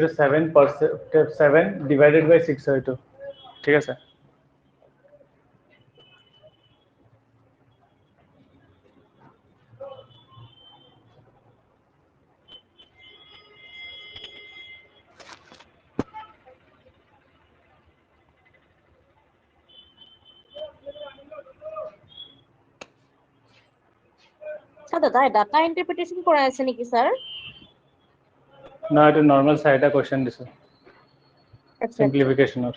এইটো 7% 7 ডিভাইডেড বাই 6 হয় এইটো ঠিক আছে স্যার দাদা ডাটা ইন্টারপ্রিটেশন করা আছে নাকি স্যার না এটা নরমাল সাইডা কোশ্চেন দিছে আচ্ছা সিম্পলিফিকেশনৰ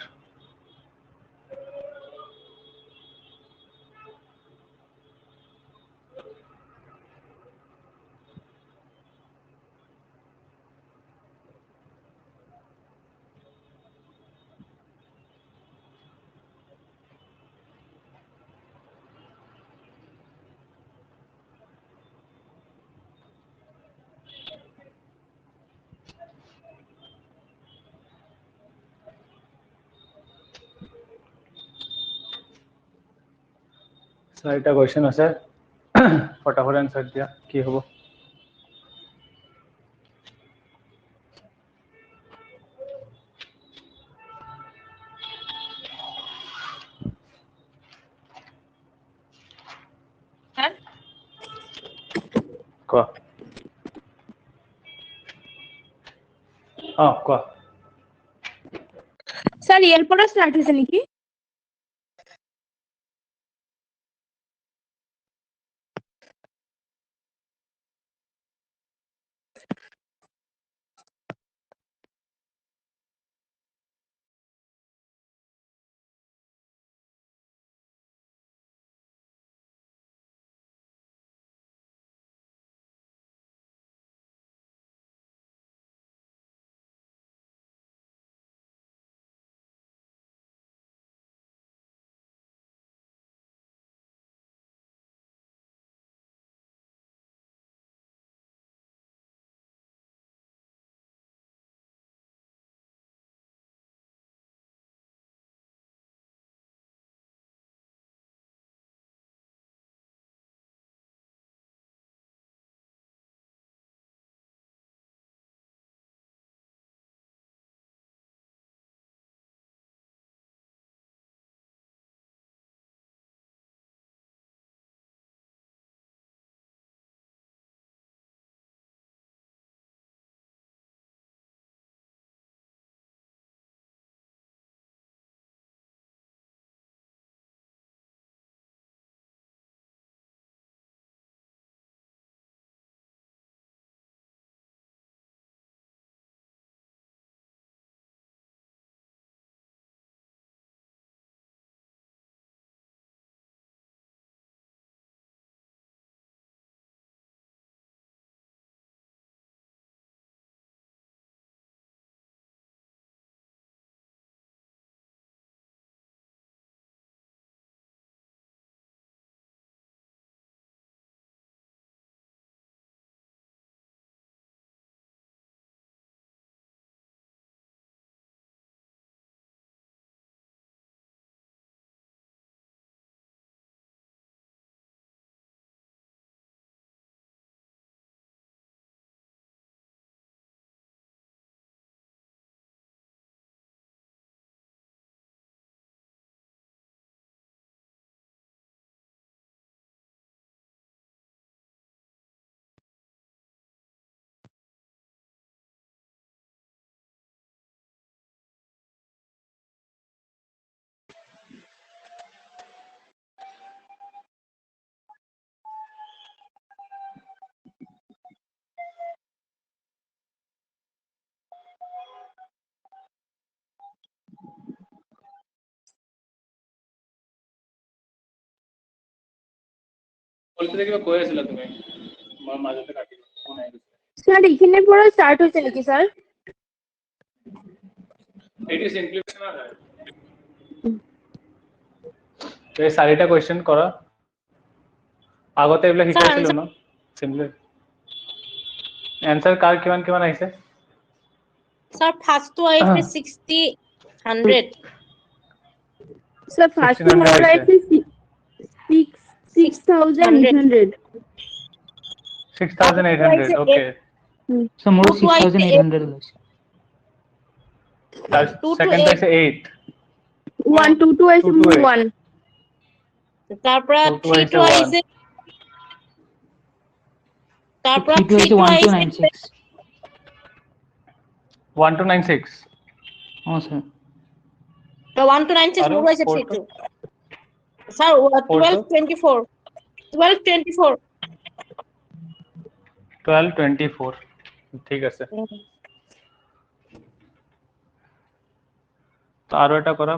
চাৰিটা কোশ্চেন আছে ফটাফট আনসাৰ দিয়া কি হ'ব স্যাৰ কোৱা কোৱা স্যার ইয়ার পরে স্টার্ট হয়েছে নাকি বলতে কিবা কৈ আছিলা তুমি মই মাজতে কাটি ফোন আহি গৈছে স্যার এখানে পরে স্টার্ট হয়েছে নাকি স্যার এটি সিম্পলিফিকেশন হয় এই চাৰিটা কোশ্চেন কৰা আগতে এইবিলাক শিকাইছিলো ন সিম্পলি এনসাৰ কাৰ কিমান কিমান আহিছে স্যার ফার্স্ট তো আইছে 60 100 স্যার ফার্স্ট 1600 মোর আছে। আছে 6800 6800 okay So more Book wise 6800 lakh. তার 2 to সেকেন্ড 8 হইছে 8 1 2 2 আছে 2 to 8 1 তারপর 2 to 3 হইছে to 1 আইছে তারপর 3 to 3 8 to 1 to আইছে 96 1 to 96 हाँ सर 1 to 96 আরো মোর হইছে 4 3 to to স্যার 4 to 12 24 12 24 ঠিক আছে তো আরো এটা করা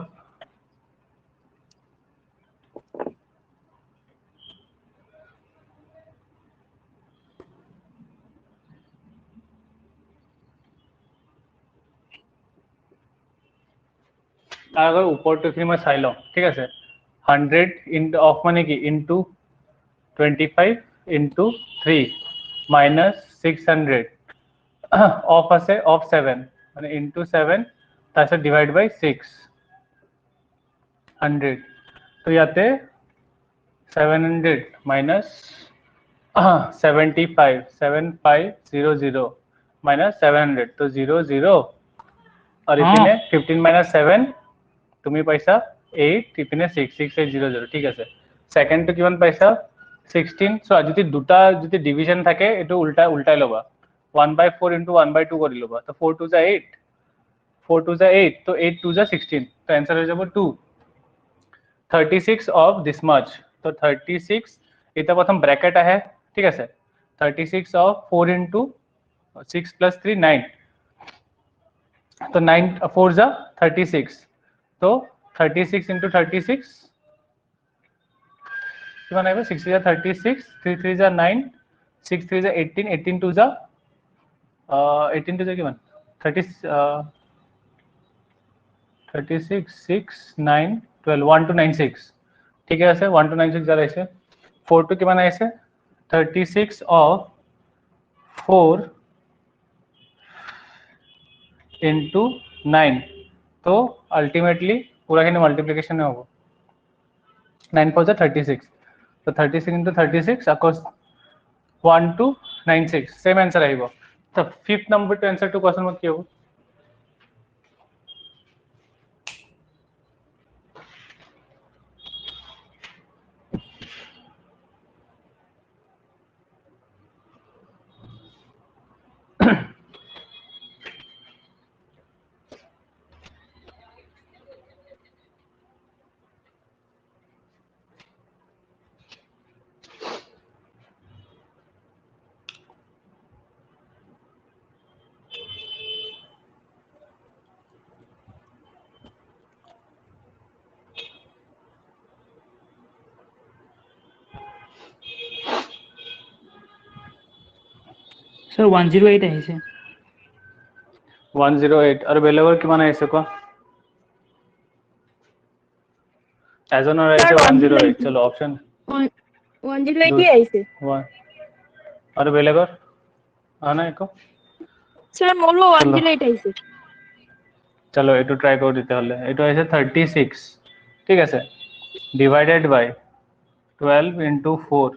তার আগে উপরটা মই চাই লওঁ ঠিক আছে 100 ইনটু অফ মানে কি ইনটু 25 ইনটু 3 মাইনাস 600 অফ আছে অফ 7 মানে ইনটু 7 তাৰপিছত ডিভাইড বাই 600 তো ইয়াতে 700 মাইনাস 75 7500 মাইনাস 700 তো 00 আর ইপিনে 15 মাইনাস 7 তুমি পাইছা 8 ইপিনে 6 6800 ঠিক আছে সেকেন্ডটো কিমান পাইছা 16 সো যদি দুটা যদি ডিভিজন থাকে এটো উল্টাই লবা 1/4 into 1/2 কৰি লবা তো 4 2 8 4 2 8 তো 8 2 16 তো आंसर হৈ যাব 2 36 of this much তো 36 এটা প্রথম ব্র্যাকেট আহে ঠিক আছে 36 of 4 into 6 plus 3 9 तो 9 4 जा 36 तो 36 into 36 কিমান আহিব 6 जा 36 3 3 जा 9 6 3 जा 18 18 2 जा 18 2 जा কিমান 30 36 6 9 12 1 to 96 ঠিক আছে 1 to 96 যা আহিছে 4 to কিমান আহিছে 36 of 4 into 9 तो अल्टीमेटली पूरा के मल्टीप्लिकेशन होगा 9 4 36 तो 36 into 36 अकोर्स 1 to 96 सेम आंसर आएगा तो fifth number to answer to question मत क्यों सर 108 আহিছে 108 আৰু বেলেগৰ কিমান আহিছে কোৱা এজনৰ আহিছে 108 চলো অপচন 108 আইছে 1 আৰু বেলেগৰ আনা একো স্যার মোরও 108 আইছে চলো এটু ট্রাই করো দিতে হলে এটু আছে 36 ঠিক আছে ডিভাইডেড বাই 12 into 4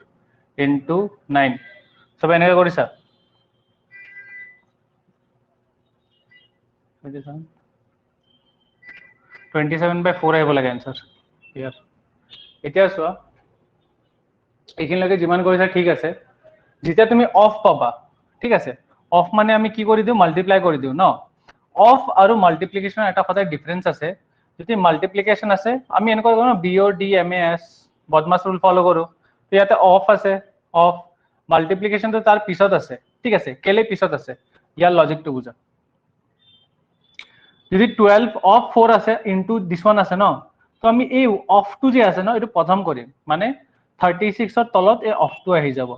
into 9 সব এনেকে কৰিছা 27/4 আহিব লাগে आंसर ইয়াৰ এতিয়া চোৱা এইখিনিলৈকে যিমান কৰিছা ঠিক আছে যেতিয়া তুমি অফ পাবা ঠিক আছে অফ মানে আমি কি কৰি দিও মাল্টিপ্লাই কৰি দিও ন অফ আৰু মাল্টিপ্লিকেশন এটা কথা ডিফাৰেন্স আছে যদি মাল্টিপ্লিকেশন আছে আমি এনেকৈ কৰো BOD MAS বদমাছ ৰুল ফলো কৰো তো ইয়াতে অফ আছে অফ মাল্টিপ্লিকেশন তো তাৰ পিছত আছে ঠিক আছে কেলে পিছত আছে ইয়াৰ লজিকটো বুজা যদি 12 অফ 4 আছে ইনটু দিস ওয়ান আছে ন তো আমি এই অফটো যে আছে ন এটো প্রথম কৰিম মানে 36 ৰ তলত এই অফটো আহি যাব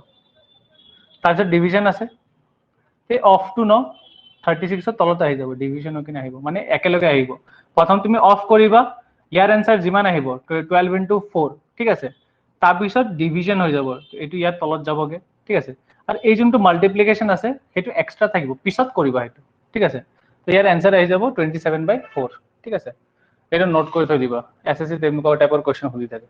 তাৰপিছত ডিভিজন আছে এই অফটো ন 36 ৰ তলত আহি যাব ডিভিজন কি নাহিব মানে একেলগে আহিব প্ৰথম তুমি অফ কৰিবা ইয়াৰ आंसर যিমান আহিব 12 into 4 ঠিক আছে তাৰপিছত ডিভিজন হৈ যাব এটো ইয়াৰ তলত যাবগে ঠিক আছে আৰু এই যোনটো মাল্টিপ্লিকেশন আছে হেতু এক্সট্ৰা থাকিব পিছত কৰিবা হেতু ঠিক আছে তো ইয়াৰ आंसर আহি যাব 27/4 ঠিক আছে এটা নোট কৰি থৈ দিবা এসএসসি তেনেকুৱা টাইপৰ কোশ্চেন হৈ থাকে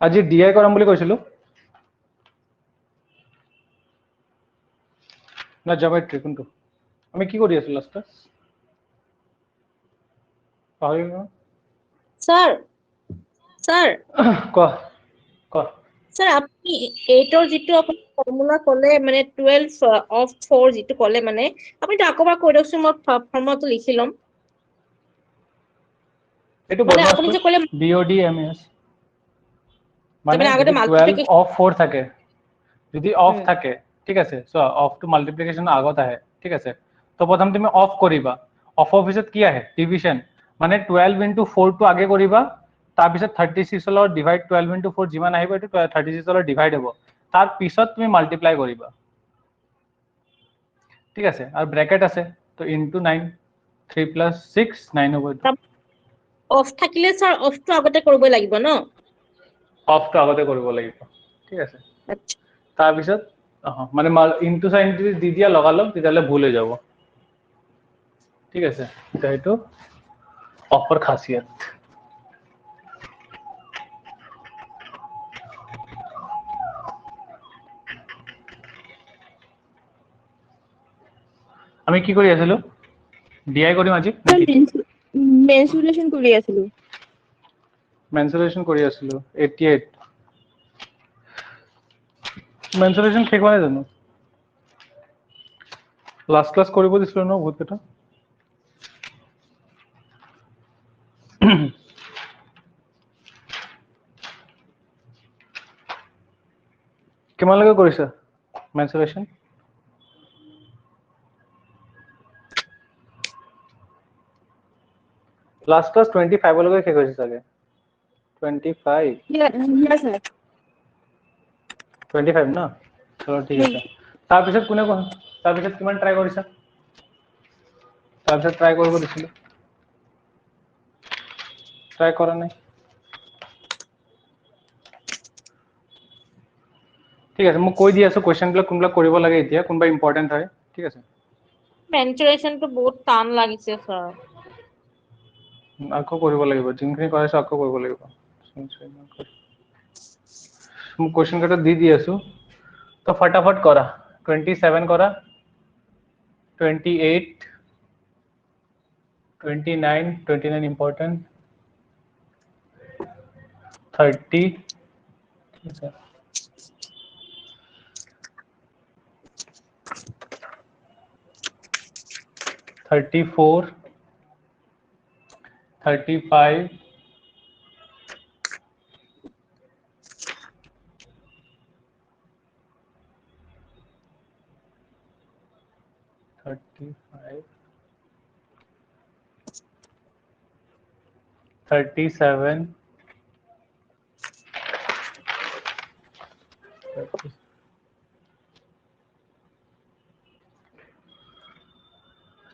আজি DI কৰাম বুলি কৈছিলো না জিওমেট্ৰি কোনটো আমি কি কৰি আছো লাষ্ট পাহৰি গলো স্যাৰ স্যাৰ ক ক স্যাৰ আপনি 8 ৰ যিটো আপুনি ফৰ্মুলা ক'লে মানে 12 অফ 4 যিটো ক'লে মানে আপুনি তো আকবাৰ কৈ দিয়কচোন মই ফৰ্মুলাটো লিখি ল'ম এইটো মানে বদমাছ আপুনি যে ক'লে BOD MES মানে মানে আগতে যদি 12 মাল্টিপ্লিকেশন অফ 4 থাকে যদি অফ থাকে ঠিক আছে সো অফ টু মাল্টিপ্লিকেশন আগত আহে ঠিক আছে তো প্ৰথম তুমি অফ কৰিবা অফৰ পিছত কি আহে ডিভিজন মানে 12 into 4 টো আগে কৰিবা তাৰ পিছত 36 ৰ ডিভাইড 12 into 4 যিমান আহিব এটো 36 ৰ ডিভাইড হ'ব তাৰ পিছত তুমি মাল্টিপ্লাই কৰিবা ঠিক আছে আৰু ব্র্যাকেট আছে তো ইনটু 9 3 + 6 9 হ'ব এটো অফ থাকিলে স্যার অফটো আগতে কৰিব লাগিব ন অফটো আগতে কৰিব লাগিব ঠিক আছে আচ্ছা তাৰ পিছত মানে ইনটু সাইন দি দিয়া লগালগ তেতিয়ালে ভুল হৈ যাব ঠিক আছে এটা অফৰ খাসিয়ত আমি কি কৰি আছিলো ডিআই কৰিম আজি মেনসুলেশন কৰি আছিলো মেনসুলেশন কৰি আছিলো 88 মেনসুলেশন শেষ হোৱা নাই জানো লাষ্ট ক্লাছ কৰিব দিছিলো ন বহুত কেইটা কিমানলৈকে কৰিছা মেনসুলেশন লাষ্ট ক্লাছ 25 লৈকে শেষ হৈছে চাগে 25 ইয়া স্যার 25 না চলো ঠিক আছে তাৰপিছত কোনে তাৰপিছত কিমান ট্ৰাই কৰিছা তাৰপিছত ট্ৰাই কৰিব দিছিলো ট্ৰাই কৰা নাই ঠিক আছে মই কৈ দি আছো কোৱেশ্চনবিলাক কোনবিলাক কৰিব লাগে এতিয়া কোনবা ইম্পৰ্টেন্ট হয় ঠিক আছে মেনচুৰেশনটো বহুত টান লাগিছে স্যাৰ আকৌ কৰিব লাগিব যোনখিনি কৰাইছো আকৌ কৰিব লাগিব মই কোৱেশ্চন কেইটা দি আছো তো ফটাফট কৰা 27 কৰা 28 29 important 30 ठीक है 34 35 35 37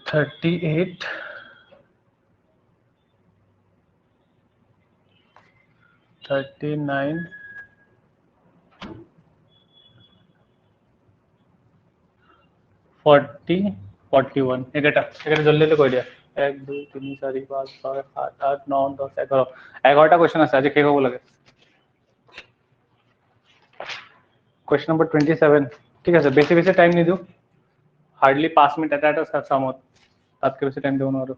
38 39 40 41 এটা জলদি কৈ দিয়া 1 2 3 4 5 6 7 8 9 10 11 11টা কোৱেশ্চন আছে আজি শেষ হ'ব লাগে Question number 27 ঠিক আছে বেছি বেছি টাইম নিদু হার্ডলি 5 মিনিট এটা সামত তাতকে বেছি টাইম দিব নোৱাৰো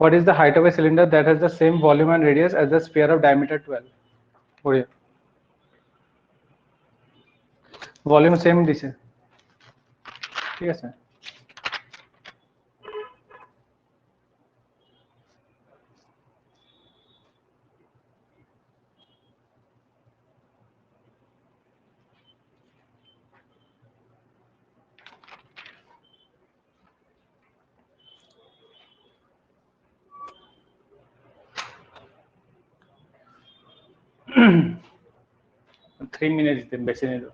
What is the height of a cylinder that has the same volume and radius as the sphere of diameter 12 বঢ়িয়া ভলিউম সেম দিছে ঠিক আছে থ্ৰী মিনিট দিম বেছি নিদো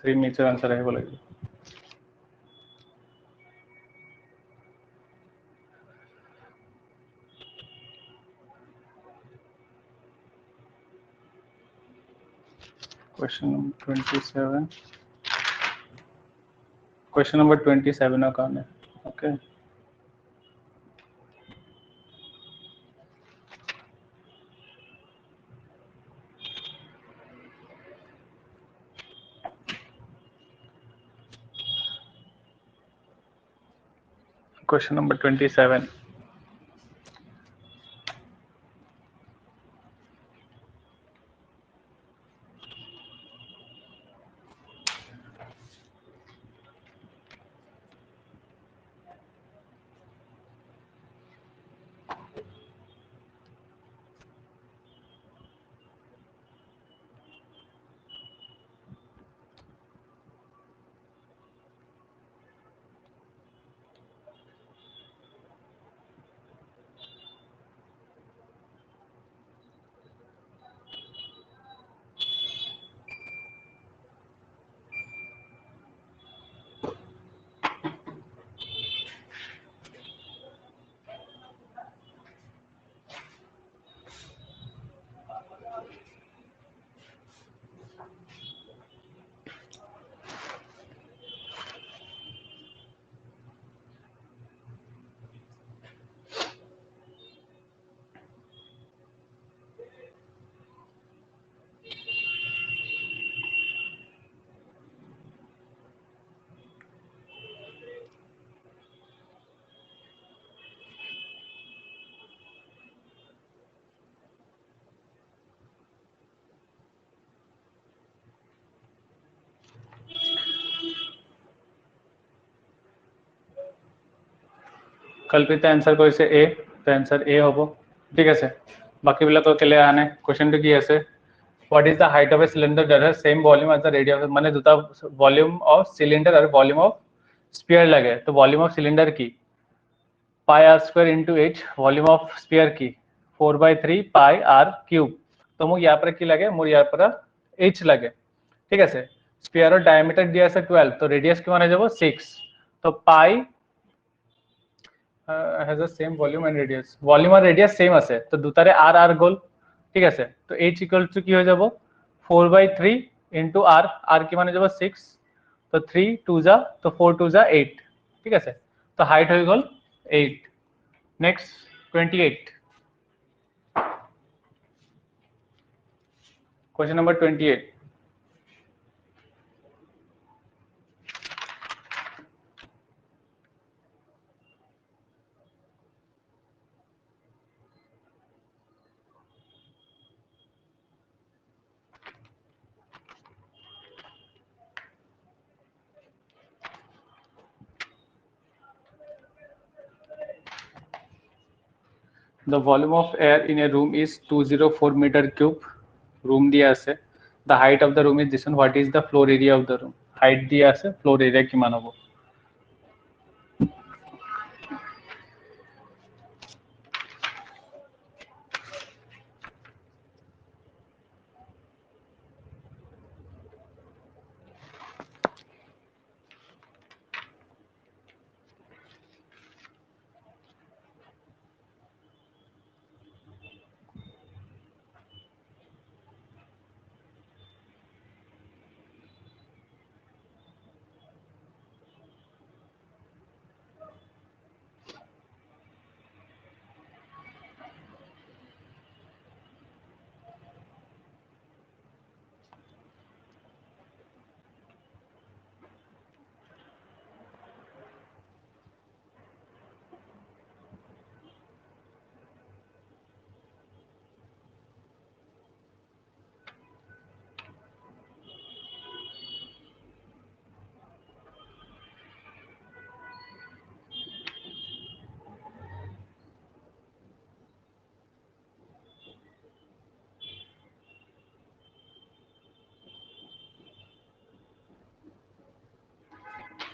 3 মিনিটৰ আনসাৰ আহিব লাগিব Question number 27 Question number 27 ৰ কাৰণে okay Question number 27. কল্পিত আনসাৰ কৰিছে A, তো আনসাৰ A হ'ব ঠিক আছে বাকি বিলাকৰ কেলে আনে কোশ্চেনটো কি আছে what is the height of a cylinder that has same volume as the radius মানে দুটা ভলিউম অফ সিলিন্ডার আর ভলিউম অফ স্পিয়ার লাগে তো ভলিউম অফ সিলিন্ডার কি pi r square into h volume of sphere কি 4/3 pi r cube তো মোক ইয়াৰ পৰা কি লাগে মোৰ ইয়াৰ পৰা h লাগে ঠিক আছে স্পিয়াৰৰ ডায়ামিটাৰ দিয়া আছে 12 তো ৰেডিয়াস কিমান হৈ যাব 6 তো pi has the same volume and radius volume are radius same আছে তো দুটারে r r গল ঠিক আছে তো h equals to কি হয়ে যাব 4/3 into r r কি মানে যাব 6 তো 3 2 যা তো 4 2 যা 8 ঠিক আছে তো হাইট হয়ে গল 8 next 28 question number 28 The volume of air in a room is 204 meter cube. Room দিয়া আছে. The height of the room is this one. What is the floor area of the room? Height দিয়া আছে. Floor area কিমান হ'ব?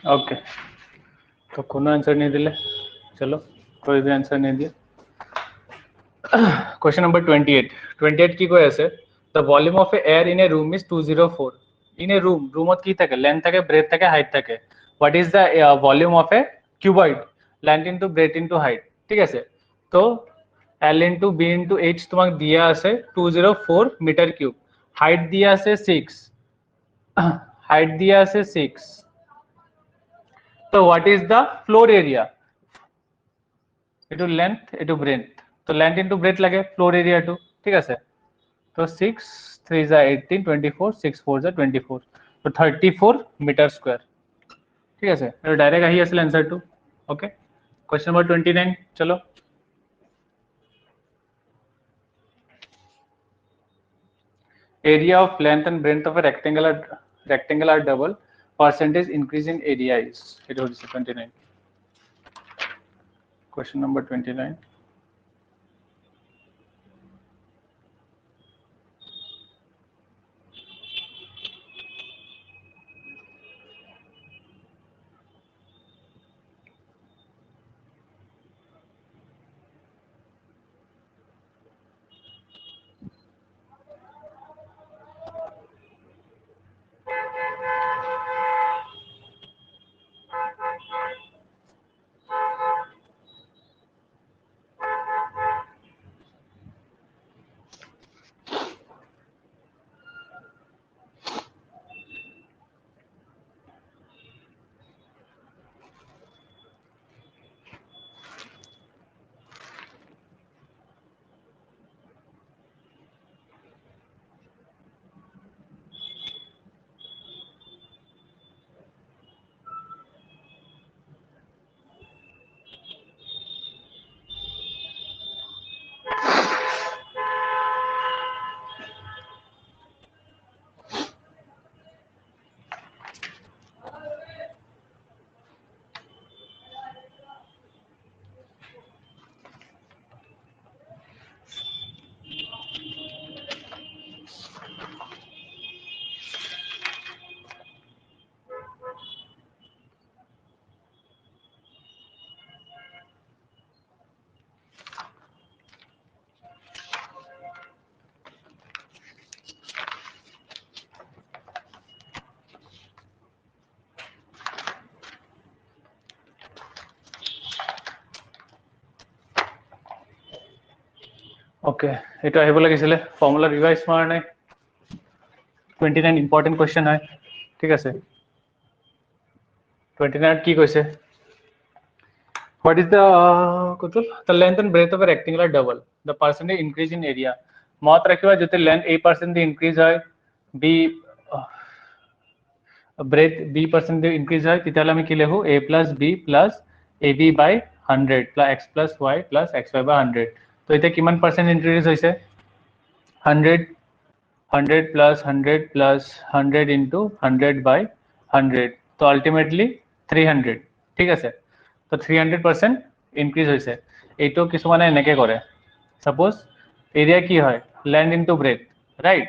Okay तो कोनो answer नहीं दिले चलो कोई भी आंसर नहीं दिया क्वेश्चन नंबर 28 কি কৈ আছে the volume of air in a room is 204 in a room রুমত কি থাকে লেন্থ থাকে ব্রেথ থাকে হাইট থাকে what is the volume of a cuboid length into breadth into height ঠিক আছে তো L into B into H তোমাক দিয়া আছে 204 মিটার কিউব হাইট দিয়া আছে 6 হাইট দিয়া আছে 6 তো what is the floor area এটো লেন্থ এটো ব্রেথ তো লেন্থ ইনটু ব্রেথ লাগে ফ্লোর এরিয়া টু ঠিক আছে তো 6 3 যা 18 24 6 4 যা 24 তো 34 মিটার স্কয়ার ঠিক আছে এটা ডাইরেক্ট আহি আছিল answer two okay question number 29 चलो area of length and breadth of a rectangle are double, percentage increase in area is, it was 29. Question number 29. Okay, এটা আহিব লাগিছিলে ফর্মুলা রিভাইজ মাৰা নাই 29 ইম্পর্টেন্ট কোয়েশ্চন হয় ঠিক আছে 29 কি কৈছে what is the kutul the length and breadth of a rectangle are double the percentage increase in area মত ৰাখিবা যদি length a% increase হয় b breadth b% increase হয় তেতিয়াহলে আমি কি লিখো a plus b plus ab by 100 plus x plus y plus xy by 100 তো এটা কিমান পার্সেন্ট ইনক্রিজ হইছে 100 100 plus 100 plus 100 into 100 by 100 তো আলটিমেটলি 300 ঠিক আছে তো 300% ইনক্রিজ হইছে এইটো কিছুমানে এনেকে কৰে সাপোজ এৰিয়া কি হয় লেন্থ ইনটু ব্ৰেথ ৰাইট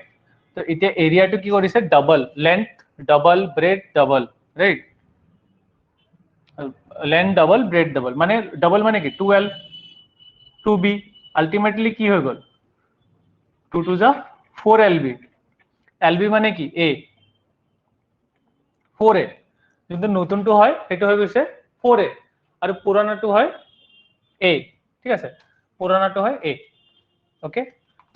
তো এতিয়া এৰিয়াটো কি কৰিছে double length double breadth double right length double breadth double মানে ডাবল মানে কি 12 2b আলটিমেটলি কি হৈ গল 2 to the 4 lb lb মানে কি a 4a কিন্তু নতুনটো হয় এটা হৈ গৈছে 4a আৰু পুরানাটো হয় a ঠিক আছে পুরানাটো হয় a ওকে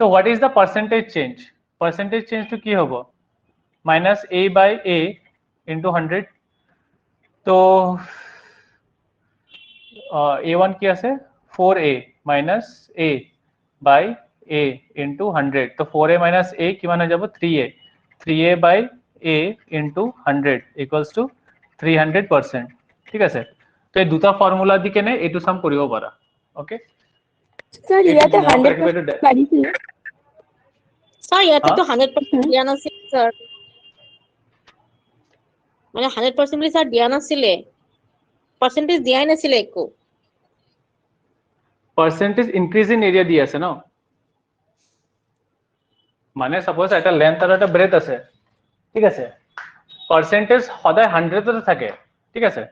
তো what is the percentage change তো কি হ'ব minus a by a into 100 তো a1 কি আছে 4a minus a by a into 100 তো 4a minus a কিমান হৈ যাব 3a 3a by a into 100 equals to 300% ঠিক আছে তো এই দুটা ফর্মুলা দি কেনে এটো সাম কৰিব পাৰা ওকে স্যার ইয়াতে 100% বাঢ়িছিল স্যার ইয়াতে তো 100% দিয়া নাছিল স্যার মানে 100% বুলি স্যার দিয়া নাছিলে পার্সেন্টেজ দিয়াই নাছিলে একো পার্সেন্টেজ ইনক্রিজ ইন এরিয়া দি আছে ন মানে সাপোজ এটা লেন্থ আর একটা ব্রেথ আছে ঠিক আছে পার্সেন্টেজ সদায় 100 তে থাকে ঠিক আছে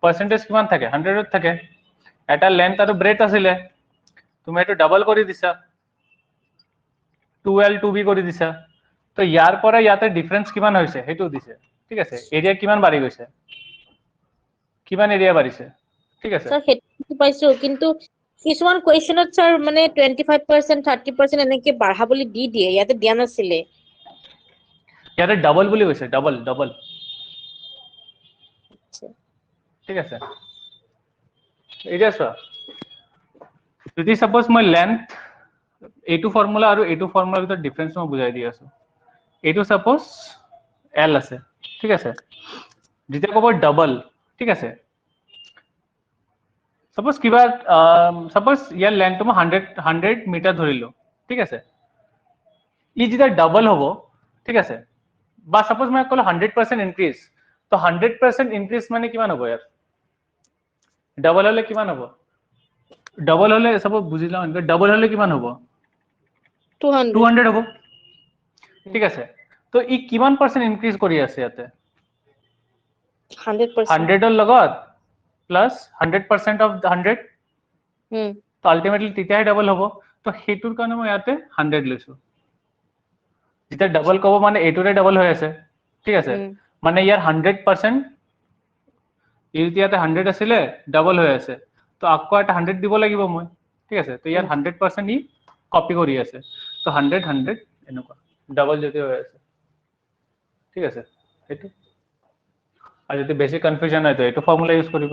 পার্সেন্টেজ কিমান থাকে 100 তে থাকে এটা লেন্থ আর ব্রেথ আছিলে তুমি এটা ডাবল কৰি দিছা 2l 2b কৰি দিছা তো ইয়াৰ পৰা ইয়াতে ডিফারেন্স কিমান হৈছে হেতু দিছে ঠিক আছে এরিয়া কিমান বাঢ়ি গৈছে কিমান এরিয়া বাঢ়িছে ঠিক আছে স্যার হেতু পাইছো কিন্তু কিছুমান কোৱেশ্চনত স্যার মানে 25% 30% এনেকে বাঢ়া বুলি দি দিয়ে ইয়াতে দিয়া নাছিলে ইয়াতে ডাবল বুলি কৈছে ডাবল ঠিক আছে এতিয়া চোৱা যদি সাপোজ মই লেন্থ এইটো ফৰ্মুলা আৰু এইটো ফৰ্মুলাৰ ভিতৰত ডিফারেন্স মই বুজাই দি আছো এইটো সাপোজ এল আছে ঠিক আছে যেতিয়া ক'ব ডাবল ঠিক আছে सपोज किबा सपोज ইয়াৰ লেন্থটো মই 100 মিটাৰ ধৰিলো ঠিক আছে ই যেতিয়া ডাবল হ'ব ঠিক আছে বা सपोज মই কলো 100% ইনক্রিজ তো 100% ইনক্রিজ মানে কিমান হ'ব ইয়াৰ ডাবল হলে কিমান হ'ব ডাবল হলে सपोज বুজিলা মানে ডাবল হলে কিমান হ'ব 200 200 হ'ব ঠিক আছে তো ই কিমান পার্সেন্ট ইনক্রিজ কৰি আছে ইয়াতে 100% 100 ৰ লগত প্লাস 100% অফ 100 তো আলটিমেটলি তেতিয়াহে ডাবল হ'ব তো হেতুৰ কাৰণে মই ইয়াতে 100 লৈছো যেতিয়া ডাবল কব মানে এটোৰে ডাবল হৈ আছে ঠিক আছে মানে ইয়াৰ 100% ইয়াতে 100 আছিলে ডাবল হৈ আছে তো আকৌ এটা 100 দিব লাগিব মই ঠিক আছে তো ইয়াৰ 100% ই কপি কৰি আছে তো 100 100 এনেকুৱা ডাবল যদি হৈ আছে ঠিক আছে এটো আর যদি বেশি কনফিউশন হয় তো এটো ফর্মুলা ইউজ করিব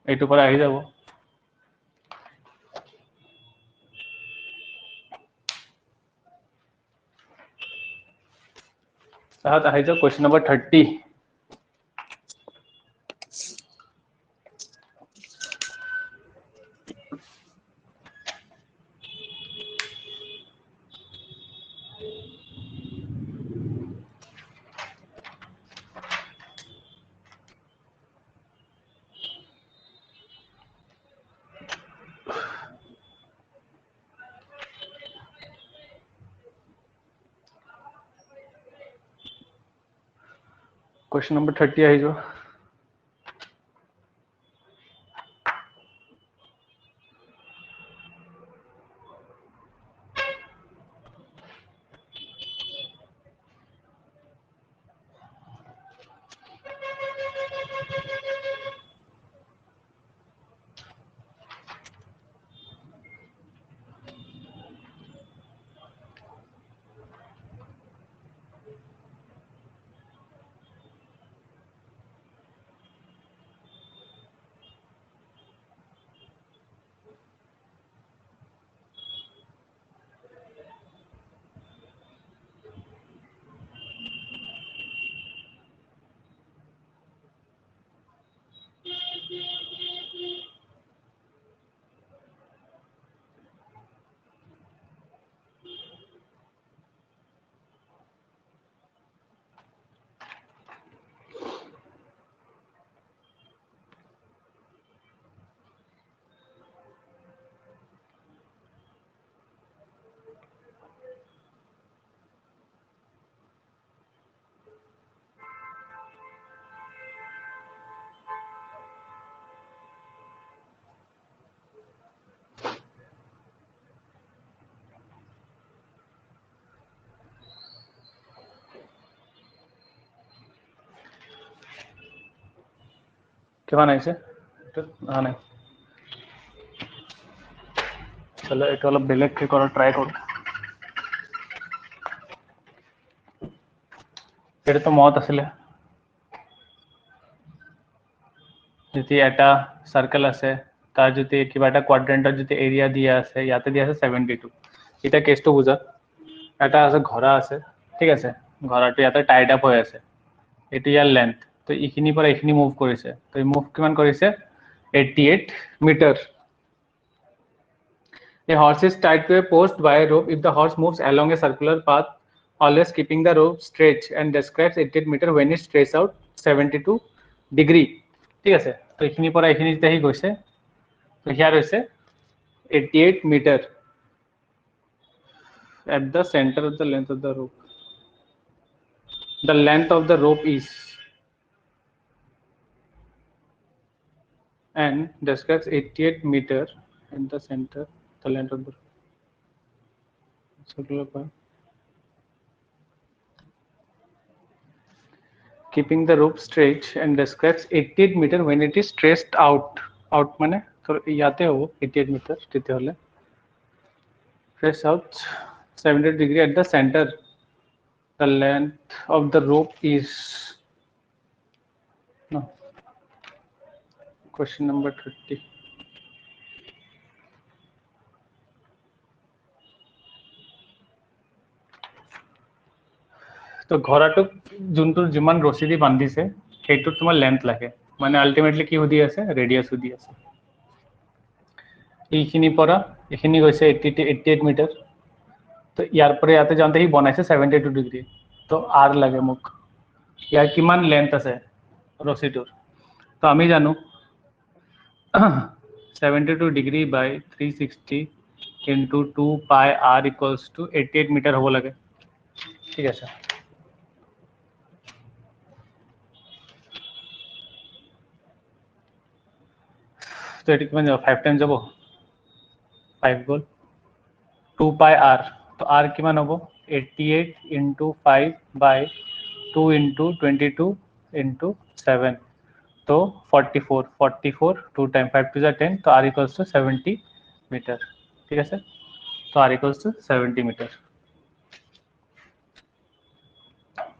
এটো পরে আহি যাব साथ आहि जाओ क्वेश्चन नंबर 30 क्वेश्चन नंबर 30 आहि जाओ কিমান আহিছে না নাই চলো এটা অলপ বেলেগ কে কৰা ট্ৰাই কৰো এটা তো মত আছিলে যদি এটা সাৰ্কেল আছে তাৰ যদি কিবা এটা কোয়াড্ৰেন্টৰ যদি এরিয়া দিয়া আছে ইয়াতে দিয়া আছে 72 এটা কেসটো বুঝা এটা আছে ঘোড়া আছে ঠিক আছে ঘোড়াটো ইয়াতে টাইড আপ হৈ আছে এটো ইয়াৰ লেন্থ তো ইখিনি পৰা ইখিনি মুভ কৰিছে তো এই মুভ কিমান কৰিছে 88 metre A horse is tied to a post by a rope if the horse moves along a circular path, always keeping the rope straight and describes 88 meter when it strays out 72 degree. ঠিক আছে তো এখিনি পৰা এখিনি যেহি গৈছে তো হিয়াৰ হৈছে 88 meter at the center of the length of the rope. The length of the rope is and describes 88 meter at the center the length of the circular path. Keeping the rope straight and describes 88 meter when it is traced out. Out মানে তো ইয়াতে হ'ব 88 meter তেতে হলে trace out 70 degree at the center. The length of the rope is no. Question number 30. তো ঘোড়াটোক যোনটোৰ যিমান ৰছী দি বান্ধিছে সেইটোৰ তোমাৰ লেন্থ লাগে মানে আলটিমেটলি কি সুধি আছে ৰেডিয়াছ সুধি আছে এইখিনিৰ পৰা এইখিনি গৈছে 88 মিটাৰ তো ইয়াৰ পৰা ইয়াতে যাওঁতে সি বনাইছে 72 ডিগ্ৰী তো আৰ লাগে মোক ইয়াৰ কিমান লেন্থ আছে ৰছিটোৰ তো আমি জানো 72 degree by 360 into 2 pi r equals to 88 metre হ'ব লাগে ঠিক আছে তো এটি কিমান যাব 5 টাইমছ যাব 5 গ'ল 2 pi r তো r কিমান হ'ব 88 into 5 by 2 into 22 into 7 तो 44 2 टाइम 5 to 10 तो r equals to 70 मीटर ठीक है सर तो r equals to 70 metre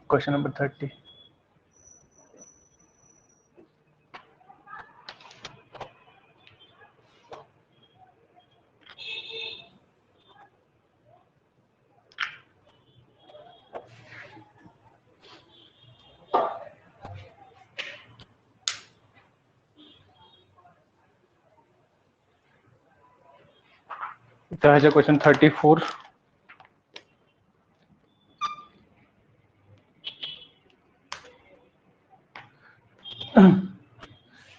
question number 30 question 34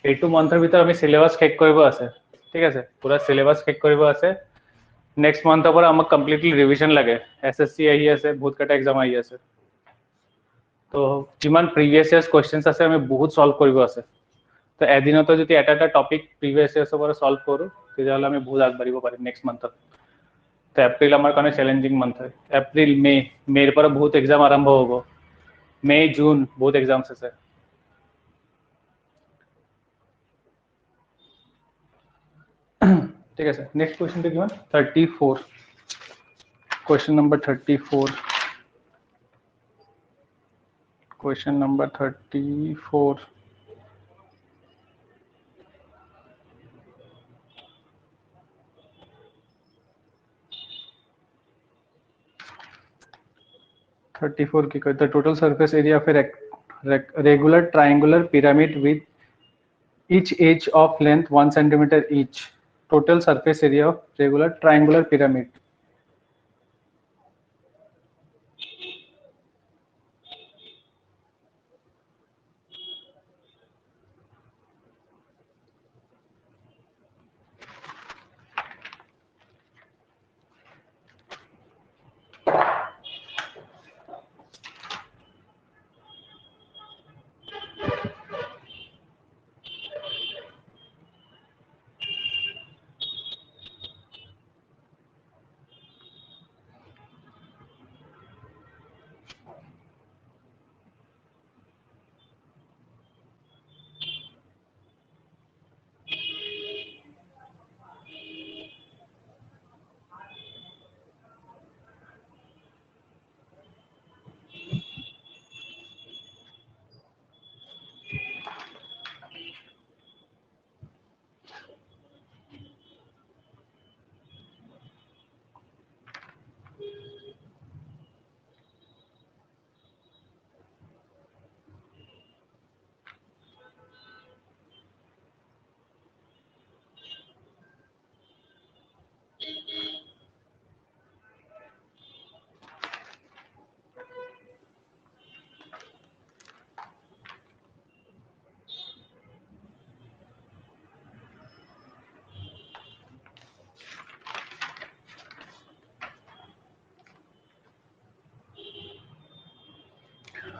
এইটো মান্থৰ ভিতৰত আমি সিলেবাস শেষ কৰিব আছে ঠিক আছে পুৰা সিলেবাস শেষ কৰিব আছে নেক্সট মান্থৰ পৰা আমাক কমপ্লিটলি ৰিভিজন লাগে এসএসসি আহি আছে বহুত কটা এক্সাম আহি আছে তো যিমান প্ৰিভিয়াস ইয়াৰ্স কোৱেশ্চনছ আছে আমি বহুত সলভ কৰিব আছে তো এদিনতে যদি এটা টপিক প্ৰিভিয়াস ইয়াৰ্সৰ পৰা সলভ কৰো তেতিয়াহ'লে আমি বহুত আগবাঢ়িব পাৰিম নেক্সট মান্থত তো এপ্ৰিল আমাৰ কাৰণে চ্যালেঞ্জিং মান্থ হয় এপ্ৰিল মেৰ পৰা বহুত এক্সাম আৰম্ভ হ'ব মে জুন বহুত এক্সামছ আছে ठीक है सर नेक्स्ट क्वेश्चन पे किमान 34 क्वेश्चन नंबर 34 क्वेश्चन नंबर 34 34 की कहते हैं total surface area of a regular triangular pyramid with each edge of length 1 centimeter each total surface area of regular triangular pyramid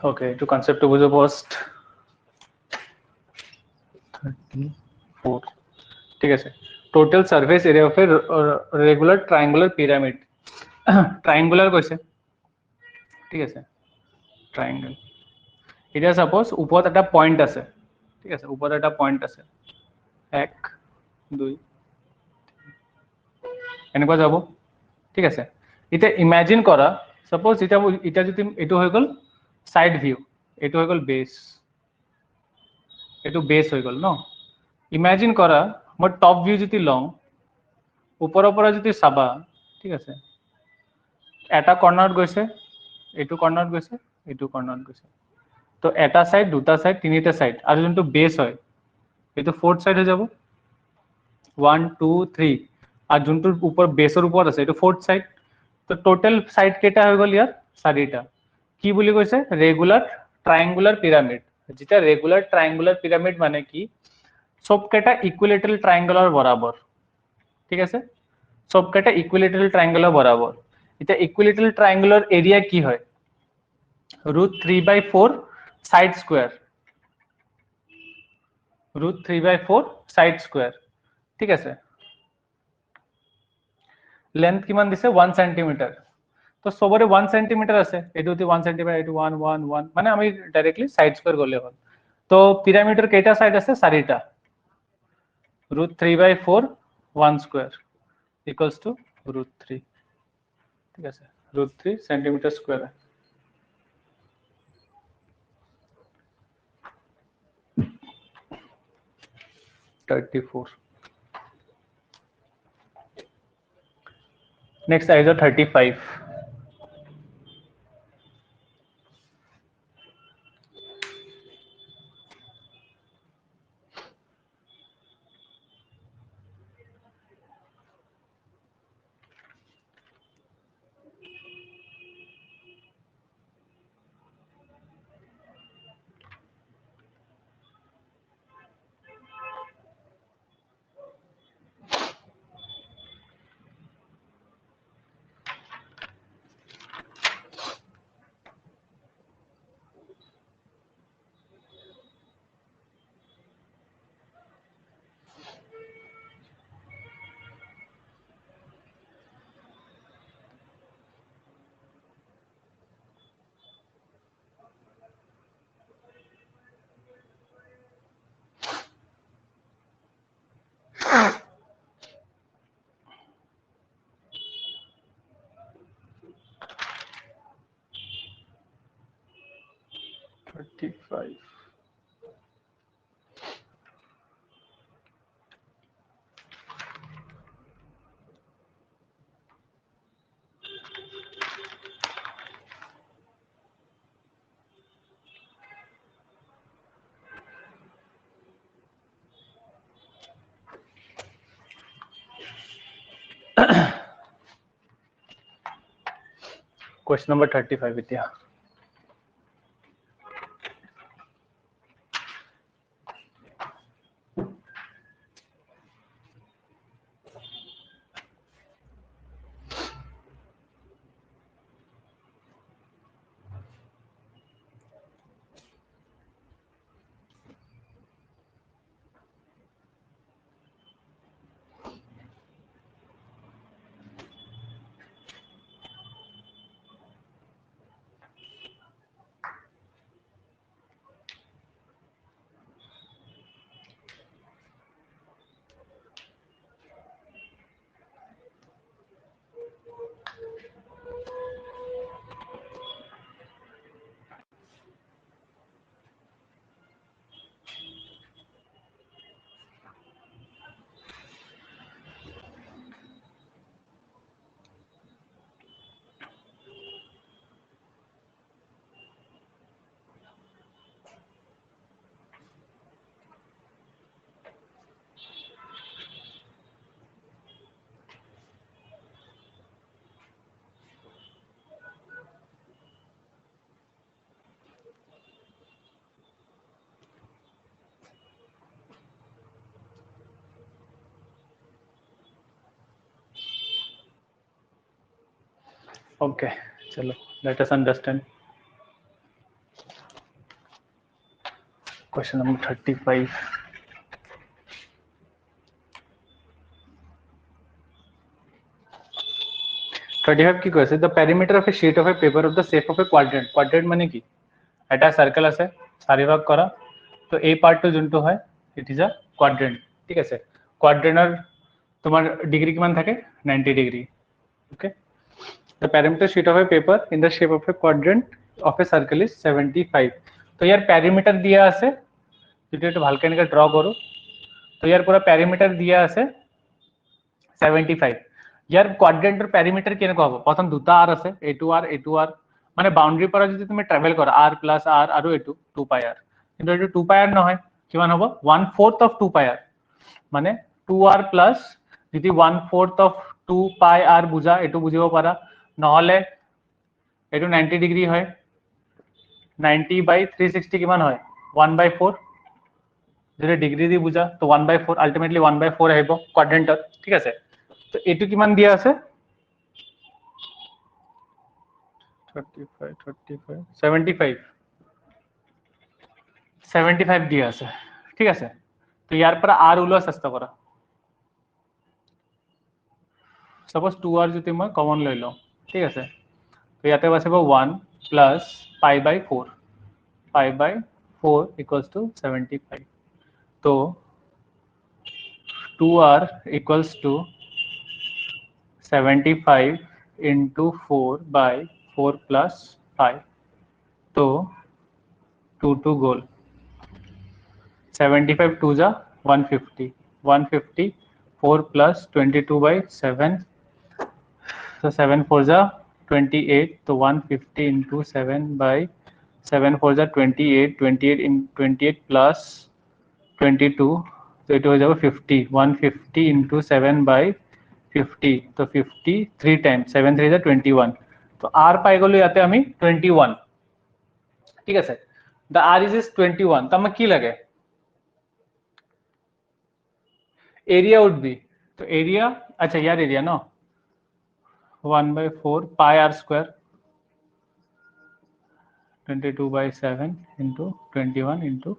okay to concept to bujo post 34 ठीक है sir total surface area of a regular triangular pyramid triangular কৈছে ঠিক আছে triangle এটা suppose উপৰত এটা point আছে ঠিক আছে উপৰত এটা পয়েন্ট আছে 1 2 এনেকুৱা যাব ঠিক আছে এটা ইমাজিন কৰা সাপোজ এটা যদি এটো হৈ গল সাইড ভিউ এটো হৈ গল বেস এটো বেস হৈ গল ন ইমাজিন কৰা মই টপ ভিউ যদি লওঁ উপৰৰ পৰা যদি চাবা ঠিক আছে এটা কৰ্নাৰত গৈছে এটো কৰ্নাৰত গৈছে তো এটা সাইড দুটা সাইড তিনিটা সাইড আৰু যোনটো বেস হয় এইটো ফোৰ্থ সাইড হৈ যাব 1 2 3 আৰ যোনটোৰ উপৰ বেসৰ উপৰ আছে এইটো ফোৰ্থ সাইড তো টোটাল সাইড কেটা হৈ গল ইয়াৰ চাৰিটা কি বুলি কৈছে রেগুলার ট্রায়াঙ্গুলার পিরামিড যেটা রেগুলার ট্রায়াঙ্গুলার পিরামিড মানে কি সব কেটা ইকুইলেটারাল ট্রায়াঙ্গুলার বরাবর ঠিক আছে সব কেটা ইকুইলেটারাল ট্রায়াঙ্গুলার বরাবর এটা ইকুইলেটারাল ট্রায়াঙ্গুলার এরিয়া কি হয় √3/4 সাইড স্কয়ার √3/4 সাইড স্কয়ার ঠিক আছে লেন্থ কিমান দিছে 1 সেন্টিমিটার তো সবরে 1 সেন্টিমিটার আছে এটুতে 1 সেন্টিমিটার এটু 1 1 1 মানে আমি ডাইরেক্টলি সাইড স্কয়ার করলে হল তো পিরামিডের কয়টা সাইড আছে চারিটা √3/4 1 স্কয়ার ইকুয়ালস টু √3 ঠিক আছে √3 centimetre square 34 next size of 35 35 question number 35 Vidya okay chalo let us understand question number 35 35 কি কৈছে the perimeter of a sheet of a paper of the shape of a quadrant মানে কি এটা circle আছে চাৰি ভাগ কৰা তো এই পাৰ্টটো যোনটো হয় ইট ইজ আ কোয়াড্ৰেন্ট ঠিক আছে কোয়াড্ৰেন্টৰ তোমাৰ ডিগ্রি কিমান থাকে 90 degree okay the perimeter sheet of a paper in the shape of a quadrant of a circle is 75 তো ইয়াৰ perimeter দিয়া আছে যদি একটু ভালকে এনেকে ড্ৰ কৰো তো ইয়াৰ পুৰা perimeter দিয়া আছে 75 ইয়াৰ কোয়াড্ৰেন্টৰ perimeter কেনেকুৱা হ'ব প্ৰথম দুটা r আছে a2 r মানে বাউন্ডাৰি পৰা যদি তুমি ট্ৰাভেল কৰা r + r আৰু a2 2πr কিন্তু এটো 2πr নহয় কিমান হ'ব 1/4 অফ 2 পাই r মানে 2r প্লাস যদি 1/4 অফ 2 পাই r বুজা এটো বুজিব পাৰা নহলে এটো 90 ডিগ্ৰী হয় 90/360 কিমান হয় 1/4 যদি ডিগ্ৰী দি বুজা তো 1/4 আলটিমেটলি 1/4 আহিব কোয়াড্ৰেন্টত ঠিক আছে তো এটো কিমান দিয়া আছে 75 দিয়া আছে ঠিক আছে তো ইয়াৰ পৰা r ওলোৱা চেষ্টা কৰা सपोज 2r যদি মই কমন লৈ লওঁ ঠিক আছে তো ইয়াতে বাচিব 1 প্লাস π/4 π/4 equals to 75 तो 2r equals to 75 into 4 by 4 plus 5 तो 2 गोल 75 2 जा 150 150 4 plus 22/7 so 7 4 जा 28 तो 150 into 7 by 7 4 जा 28 28 in 28 plus 22 तो it हो जाएगा 50 150 into 7 by 50 तो 50 3 times 7 3 जा 21 तो r পাই গলো ইয়াতে আমি 21 ঠিক আছে the r is 21 তো আমাক কি লাগে एरिया would be तो एरिया अच्छा यार area no 1/4 pi r square 22/7 into 21 into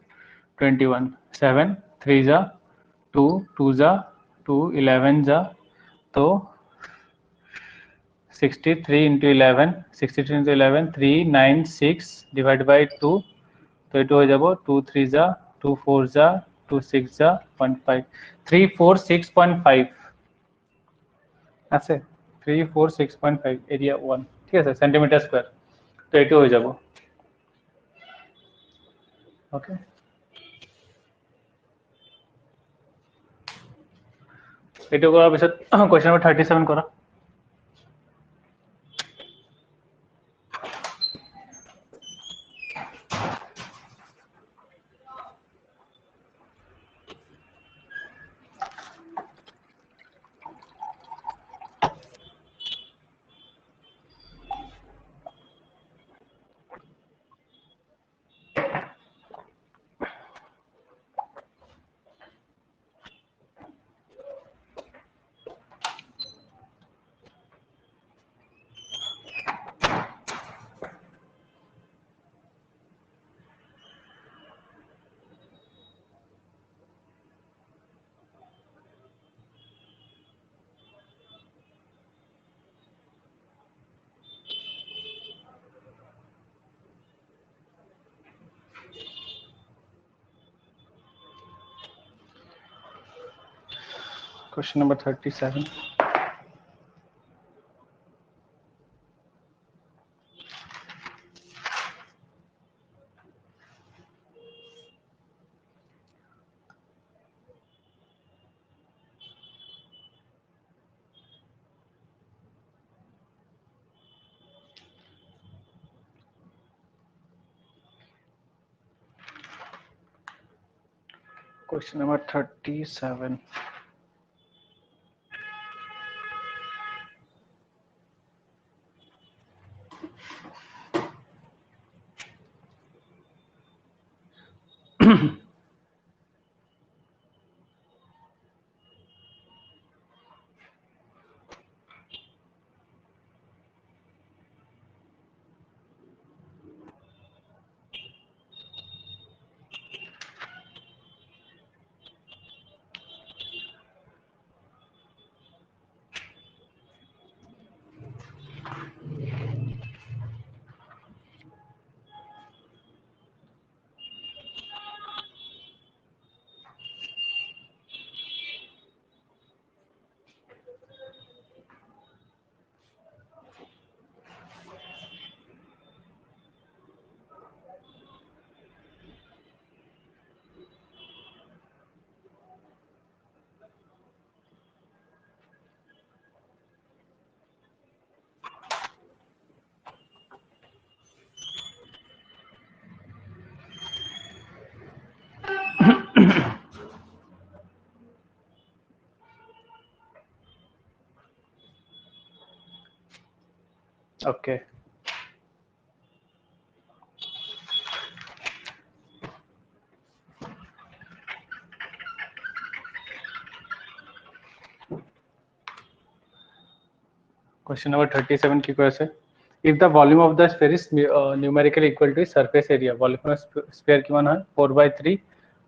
21 7 3 जा 2 2 जा 2 11 जा तो 63 into 11 63 into 11 396 divided by 2 तो ये हो जाबो 2 3 जा 2 4 जा 2 6 जा 1.5 346.5 আছে 346.5 এরিয়া 1 ঠিক আছে সেন্টিমিটার স্কয়ার তো এটা হয়ে যাব ওকে এটা করার পিছত কোশ্চেন নাম্বার 37 করা Question number 37. Question number 37. Okay question number 37 की question if the volume of the sphere is numerically equal to surface area volume of sphere কিমান হয় 4/3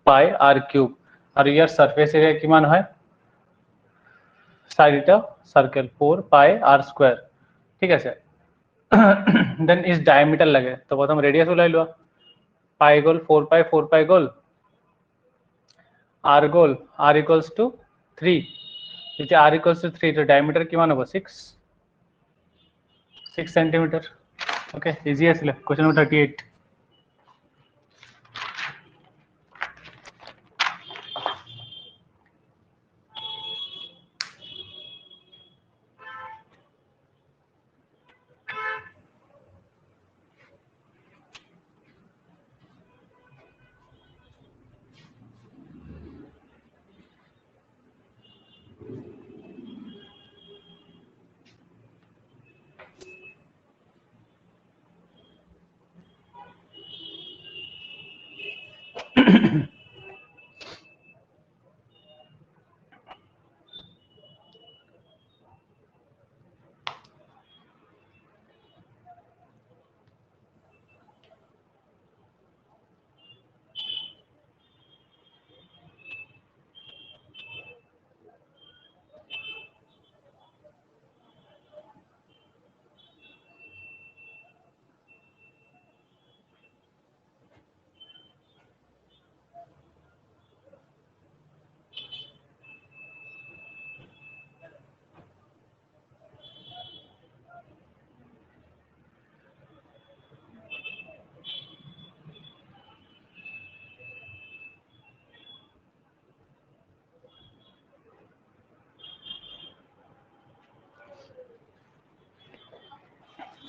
pi r cube আৰু ইয়াৰ surface area কিমান হয় চাৰিটা circle 4 pi r square ঠিক আছে then is diameter লাগে তো প্ৰথম radius ওলাই লোৱা pi goal 4 pi goal r goal r equals to 3 যেতিয়া r equals to 3 তো diameter কিমান হ'ব 6 centimeter okay easy আছিলে question number 38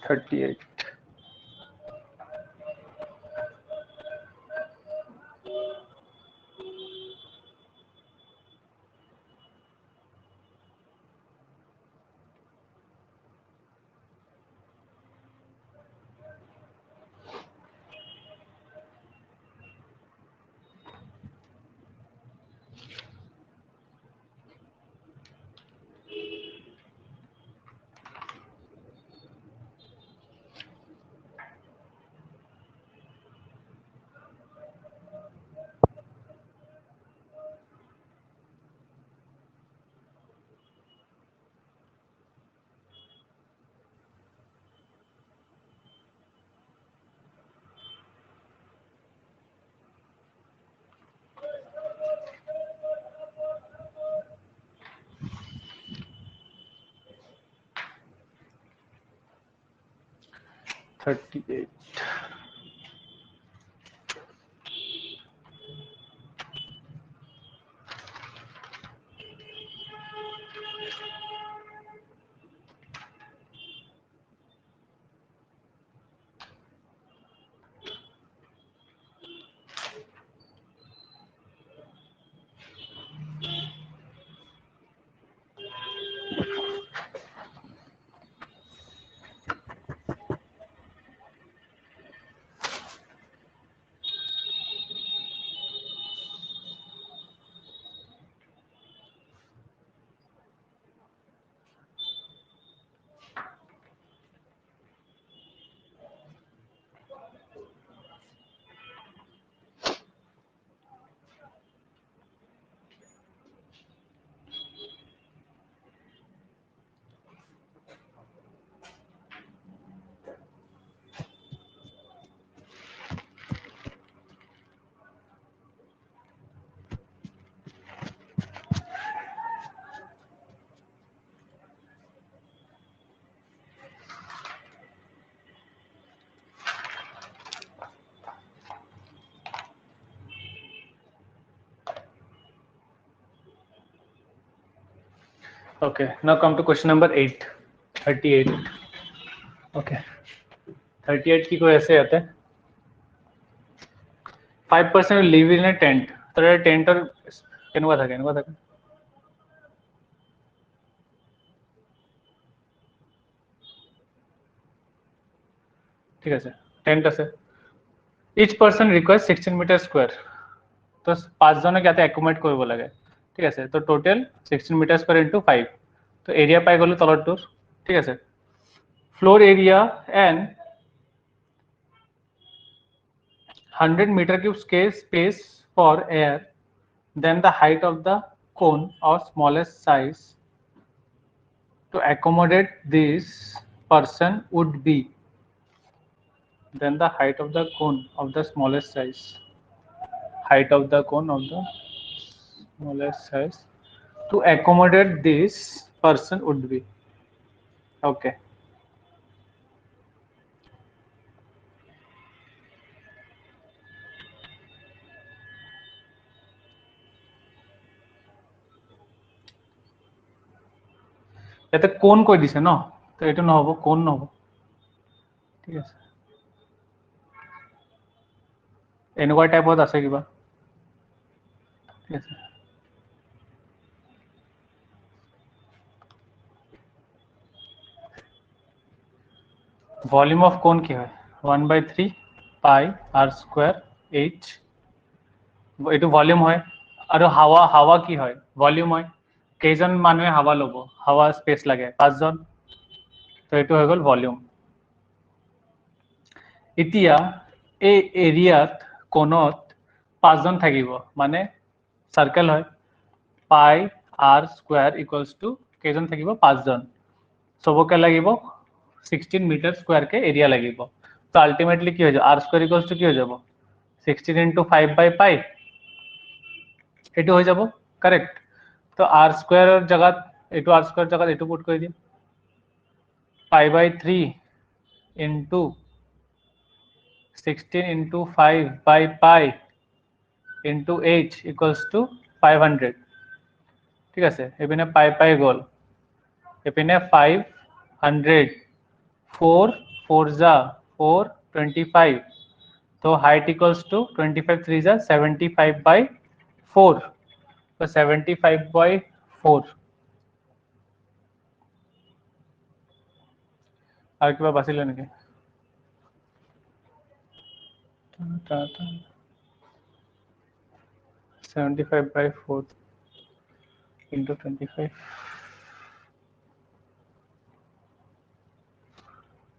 38 38 Okay, now come to question number 8. 38. Okay. 38 की कोई ऐसे आते हैं 5% live in a tent. तो ये टेंट और केनवा था ঠিক আছে, টেন্ট আছে। ইচ পাৰ্চন ৰিকুৱাৰ্ছ 16 মিটাৰ স্কুৱেৰ, তো 5 জনক ইয়াতে একোমোডেট কৰিব লাগে, ঠিক আছে। তো টোটেল 16 মিটাৰ স্কুৱেৰ ইনটু 5, তো এৰিয়া পাই গ'লো তলৰটোৰ, ঠিক আছে। Floor area and 100 meter cube space for air, then the height of the cone of smallest size to accommodate this person would be, then the height of the cone of the smallest size, height of the cone of the smallest size to accommodate this person would be, okay. ইয়াতে কোন কৈ দিছে ন, তো এইটো নহব, কোন নহব, ঠিক আছে। এনেকুৱা টাইপত আছে কিবা, ঠিক আছে। ভলিউম অফ কোন কি হয়, 1/3 পাই r স্কোয়ার h, এইটো ভলিউম হয়। আৰু হাৱা, হাৱা কি হয়, ভলিউম হয়। কেইজন মানুহে হাৱা ল'ব, হাৱা স্পেচ লাগে 5 জন, তো এইটো হৈ গ'ল ভলিউম। এতিয়া এই এৰিয়াত কোণত 5 জন থাকিব, মানে সাৰ্কেল হয়, পাই r স্কোয়ার ইকুয়ালস টু কেইজন থাকিব, 5 জন, সবকে লাগিব 16 মিটার স্কোয়ার কে এরিয়া লাগিব। তো আলটিমেটলি কি হৈ যাব, r স্কোয়ার ইকুয়ালস টু কি হৈ যাব, 16 ইনটু 5 বাই পাই, এইটো হৈ যাব, কারেক্ট। তো r স্কোয়ারের জায়গাত এইটো r স্কোয়ার জায়গাত এইটো পুট কৰি দিম, pi by 3 into 16 into 5 by pi into h equals to 500, ঠিক আছে। এপিনে পাই পাই গ'ল, এপিনে 500, 4 4 যা 4 25, তো হাইট ইকুয়ালস টু 25 3 যা 75 বাই 4, তো 75 বাই 4। আর কিবা বাচিলে নেকি? 75 বাই 4 ইনটু 25,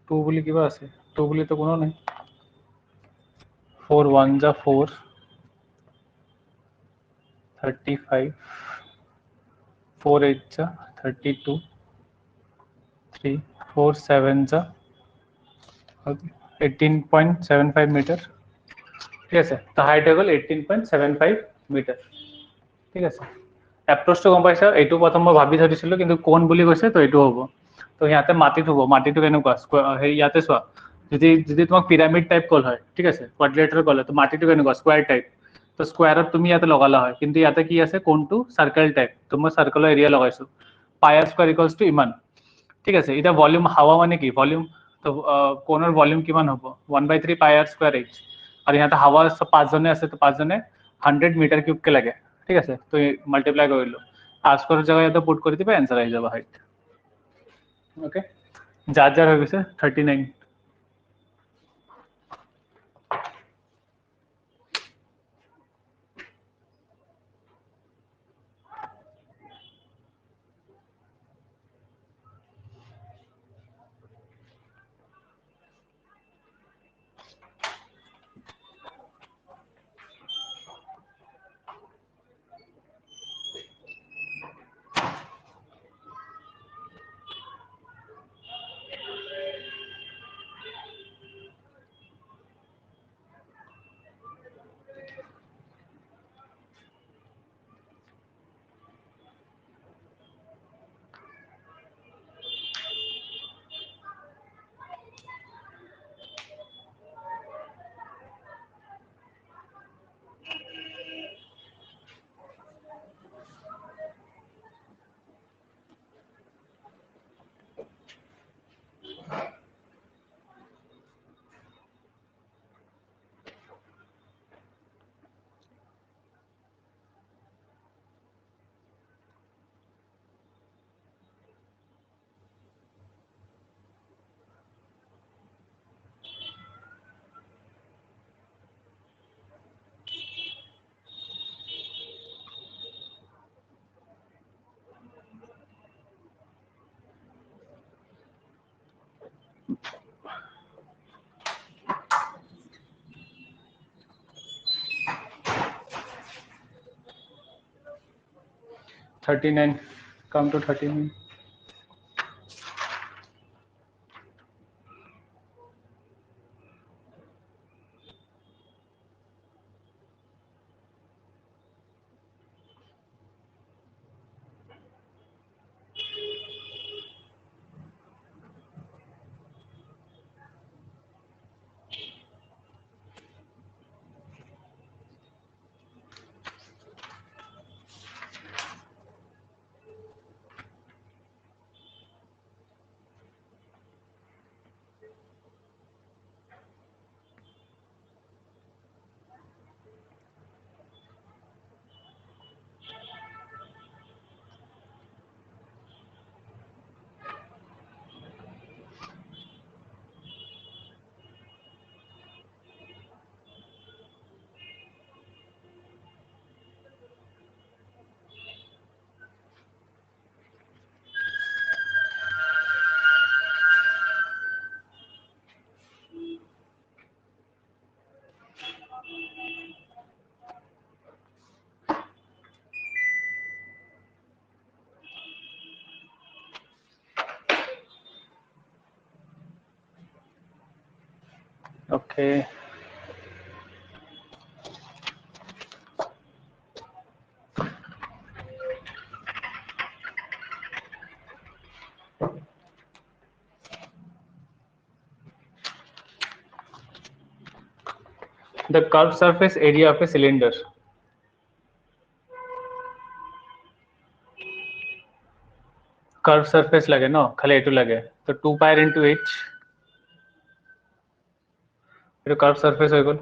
2 বুলি কিবা আছে, 2 বুলি তো কোনো নাই। 4 1 যা 4 35, 4 8 যা 32, 3 4 7 যা 18.75 মিটার, ঠিক আছে। তো হাইট হৈ গ'ল 18.75 মিটার, ঠিক আছে। এপ্ৰচটো গম পাইছা, এইটো প্ৰথম মই ভাবি ধৰিছিলো, কিন্তু কোন বুলি কৈছে, তো এইটো হ'ব। তো ইয়াতে মাটিত হ'ব, মাটিটো কেনেকুৱা, হেৰি ইয়াতে চোৱা, যদি যদি তোমাক পিৰামিড টাইপ কল হয়, ঠিক আছে, কোৱাড্ৰিলেটাৰ কল হয়, তো মাটিটো কেনেকুৱা, স্কোয়াৰ টাইপ। তো স্কোয়াৰত তুমি ইয়াতে লগালা হয়, কিন্তু ইয়াতে কি আছে, কোনটো সাৰ্কেল টাইপ, তো মই সাৰ্কেলৰ এৰিয়া লগাইছো, পাই আৰ স্কোয়াৰ ইকুয়ালস টু ইমান, ঠিক আছে। এতিয়া ভলিউম, হাৱা মানে কি, ভলিউম, তো কোণৰ ভলিউম কিমান হ'ব, 1/3 পাই আৰ স্কোয়াৰ h, আৰু ইয়াতে হাৱা 5 জনে আছে, তো 5 জনে 100 মিটাৰ কিউব কে লাগে, ঠিক আছে। তো মাল্টিপ্লাই কৰিলো, r স্কোয়াৰেৰ জায়গায় ইয়াতে পুট কৰি দিবা, অ্যান্সার আহি যাব হাইট, ওকে। যার যার হয়ে গেছে 39। 39, come to 39. Okay. The curved surface area of a cylinder. Curved surface लगे no, खाली एटू लगे तो 2 pi r into h. ये curved surface हो गया.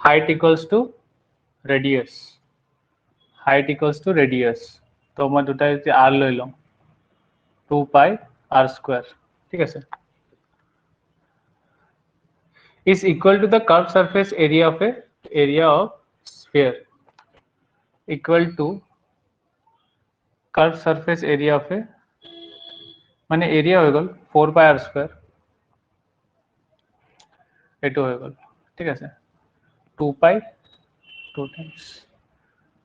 Height equals to radius. Height equals to radius. तो मैं दूसरा इसे r ले लूँ. 2 pi r square. ठीक है sir. Is equal to the curved surface area of sphere. Equal to curved surface area of a माने एरिया हो गया 4 pi r square. एटू हो गया. ठीक है सर. 2 pi 2 times.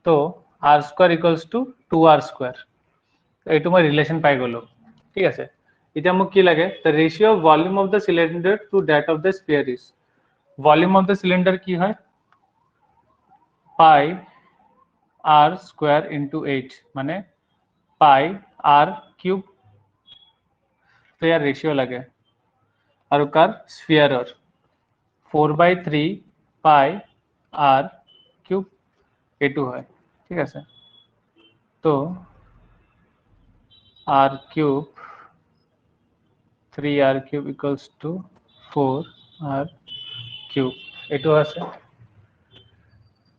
तो r square equals to 2r square. এইটো মই ৰিলেশন পাই গলো. ঠিক আছে. এতিয়া মোক কি লাগে the ratio of volume of the cylinder to that of the sphere is. Volume of the cylinder কি হয় pi r square into h মানে pi r cube তো ইয়াৰ রেশিও লাগে আর কার স্ফিয়ারর 4/3 pi r cube a2 হয়. ঠিক আছে. তো r cube 3r cube equals to 4r cube a2 আছে.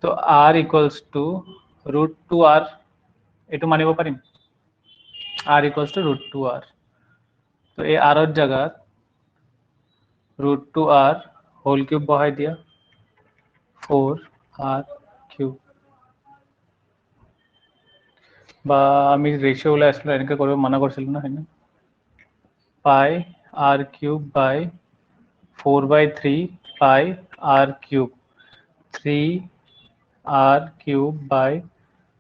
তো r equals to root 2r এটু মানিব পাৰিম r equals to root 2r. তো এই r এর জায়গা root 2r whole cube বহাই দিয়া 4r cube বা আমি রেশিও গুলো আসলে এনেকে করব মানা করছিল না হয় না pi r cube by 4/3 pi r cube 3r cube by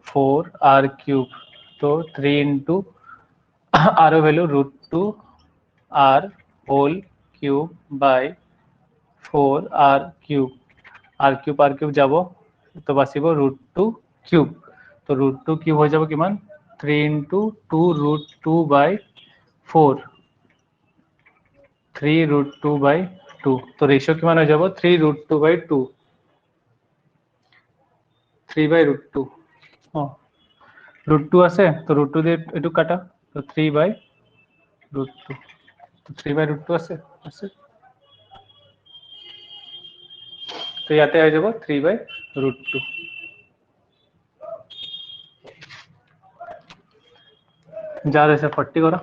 4r cube तो 3 into r value root 2 r whole cube by 4r cube r cube যাবো তো বাসিব root 2 cube তো root 2 cube হয়ে যাবে কিমান 3 into 2 root 2 by 4 3 root 2 by 2 তো ratio কিমান হয়ে যাব 3 root 2 by 2 3 by root 2 root 2 আছে তো root 2 দিয়ে এটু কাটা তো 3 by root 2 তো 3 by root 2 আছে আছে তো ইয়াতে হয়ে যাব 3 by root 2 যা রয়েছে 40 করা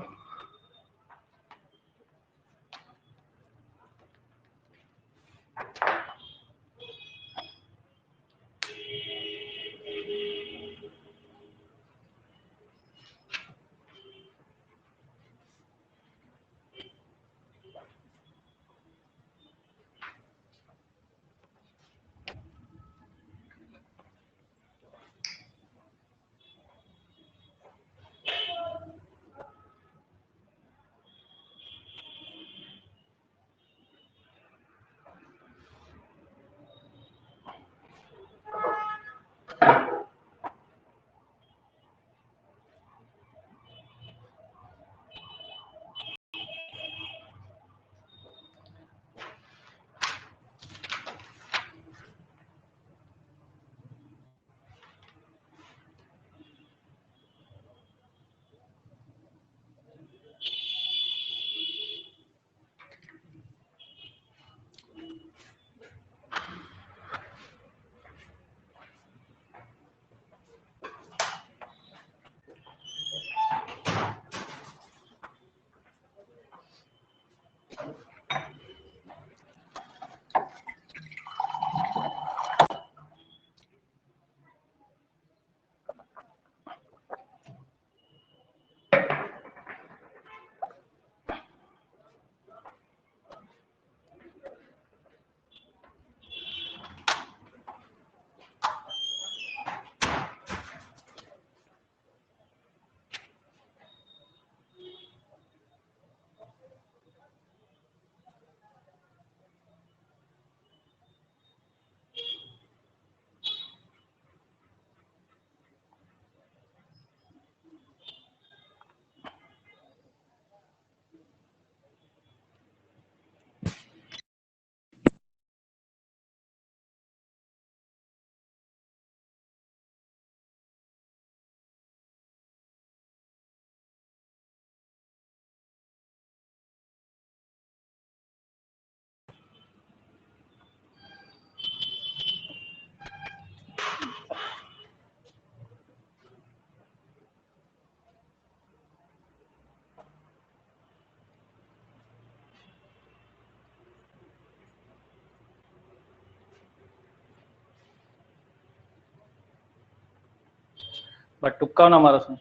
বাট টুক্কাও নামাৰাচোন,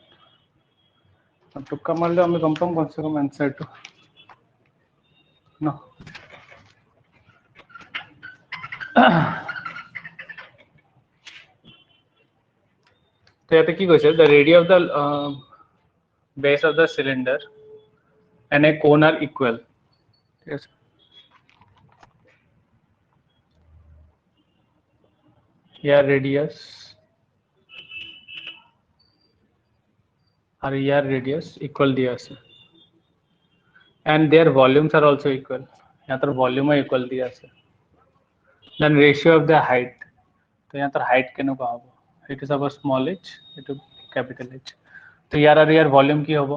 টুক্কা মাৰিলে আমি গম পাম কমচে কম এনচাৰটো ন। তো ইয়াতে কি কৈছে, দ্য ৰেডিয়াছ অফ দ্য বেছ অফ দ্য চিলিণ্ডাৰ এণ্ড এ কোন আৰ ইকুৱেল। ঠিক আছে, ইয়াৰ ৰেডিয়াছ আৰু ইয়াৰ ৰেডিয়াছ ইকুৱেল দিয়া আছে, and their volumes are also equal, সিহঁতৰ ভলিউমো ইকুৱেল দিয়া আছে। Then ratio' of the height, তো সিহঁতৰ হাইট কেনেকুৱা হ'ব, সেইটো চাব স্মল এইচ, এইটো কেপিটেল এইচ। তো ইয়াৰ আৰু ইয়াৰ ভলিউম কি হ'ব,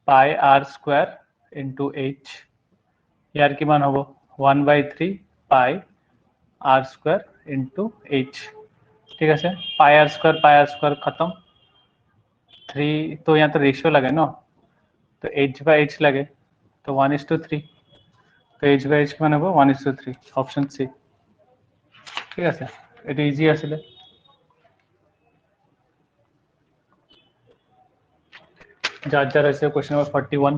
pi r square into H, ইয়াৰ কিমান হ'ব 1/3 পাই আৰ স্কুৱেৰ ইনটু এইচ। ঠিক আছে, পাই আৰ স্কুৱেৰ খতম, 3 তো ইয়াতে রেশিও লাগে ন, তো h/h লাগে, তো 1:3, তো h/h কিমান হ'ব 1:3, অপশন সি। ঠিক আছে, এটা ইজি আছিলে। যার যার আছে কোশ্চেন নাম্বার 41।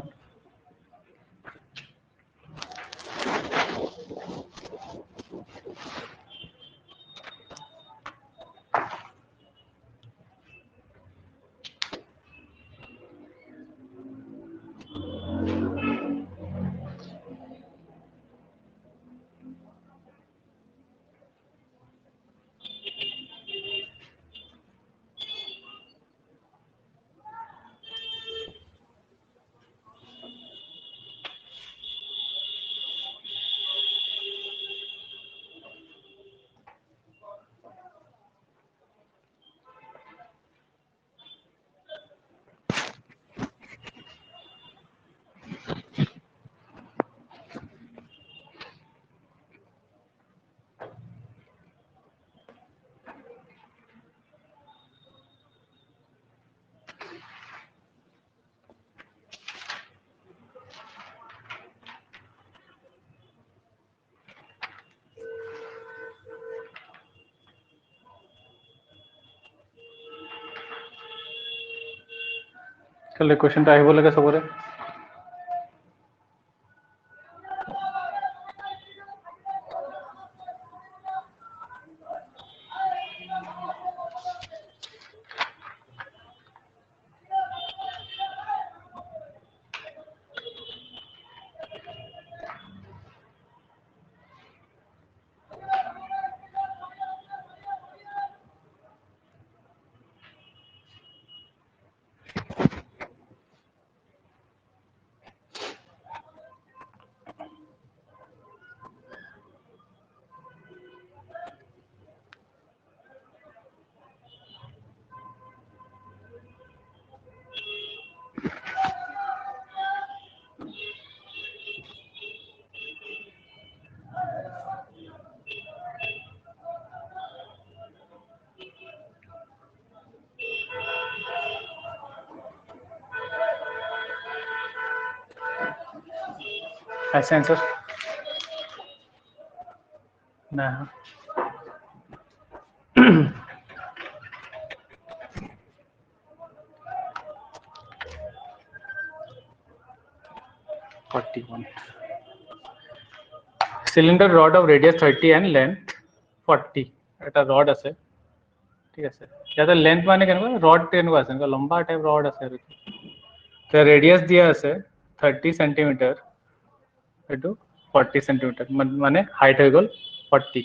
কালি কোশ্চেনটা আহিব লাগে চবৰে। ऐसे आंसर ना 41 cylinder rod of radius 30 and length 40 এটা রড আছে। ঠিক আছে, ইয়াতে লেন্থ মানে কেনেকুৱা, ৰড কেনেকুৱা আছে, এনেকুৱা লম্বা টাইপ ৰড আছে আৰু তো ৰেডিয়াস দিয়া আছে 30 সেন্টিমিটার, এইটো 40 সেন্টিমিটার, মানে হাইট হৈ গ'ল 40।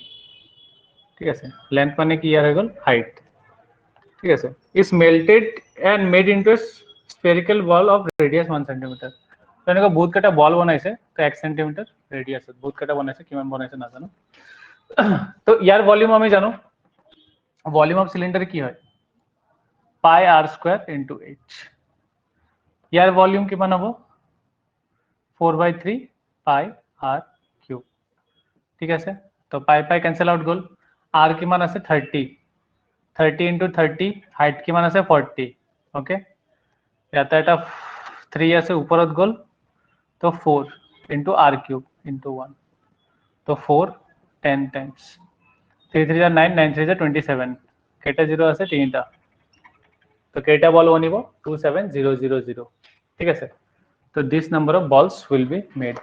ঠিক আছে, লেন্থ মানে কি ইয়াৰ হৈ গ'ল হাইট। ঠিক আছে, is melted and made into a spherical ball of radius 1 centimetre. তো এনেকুৱা বহুত কেইটা বল বনাইছে, তো 1 সেন্টিমিটাৰ ৰেডিয়াছত বহুত কেইটা বনাইছে, কিমান বনাইছে নাজানো। তো ইয়াৰ ভলিউম আমি জানো, ভলিউম অফ সিলিন্ডাৰ কি হয় পাই আৰ স্কুৱেৰ ইনটু এইচ। ইয়াৰ ভলিউম কিমান হ'ব 4/3 পাই আৰ কিউব। ঠিক আছে, তো পাই পাই কেনসেল আউট গ'ল, আৰ কিমান আছে 30, 30 ইনটু 30, হাইট কিমান আছে 40। ওকে, ইয়াতে এটা 3 আছে ওপৰত গ'ল, তো 4 ইনটু আৰ কিউব ইনটু 1, তো 4 10 টাইমস 3 3 9 9 3 27, কেইটা জিৰ' আছে তিনিটা তো কেইটা বল বনিব 27000 ঠিক আছে তো this number of balls will be made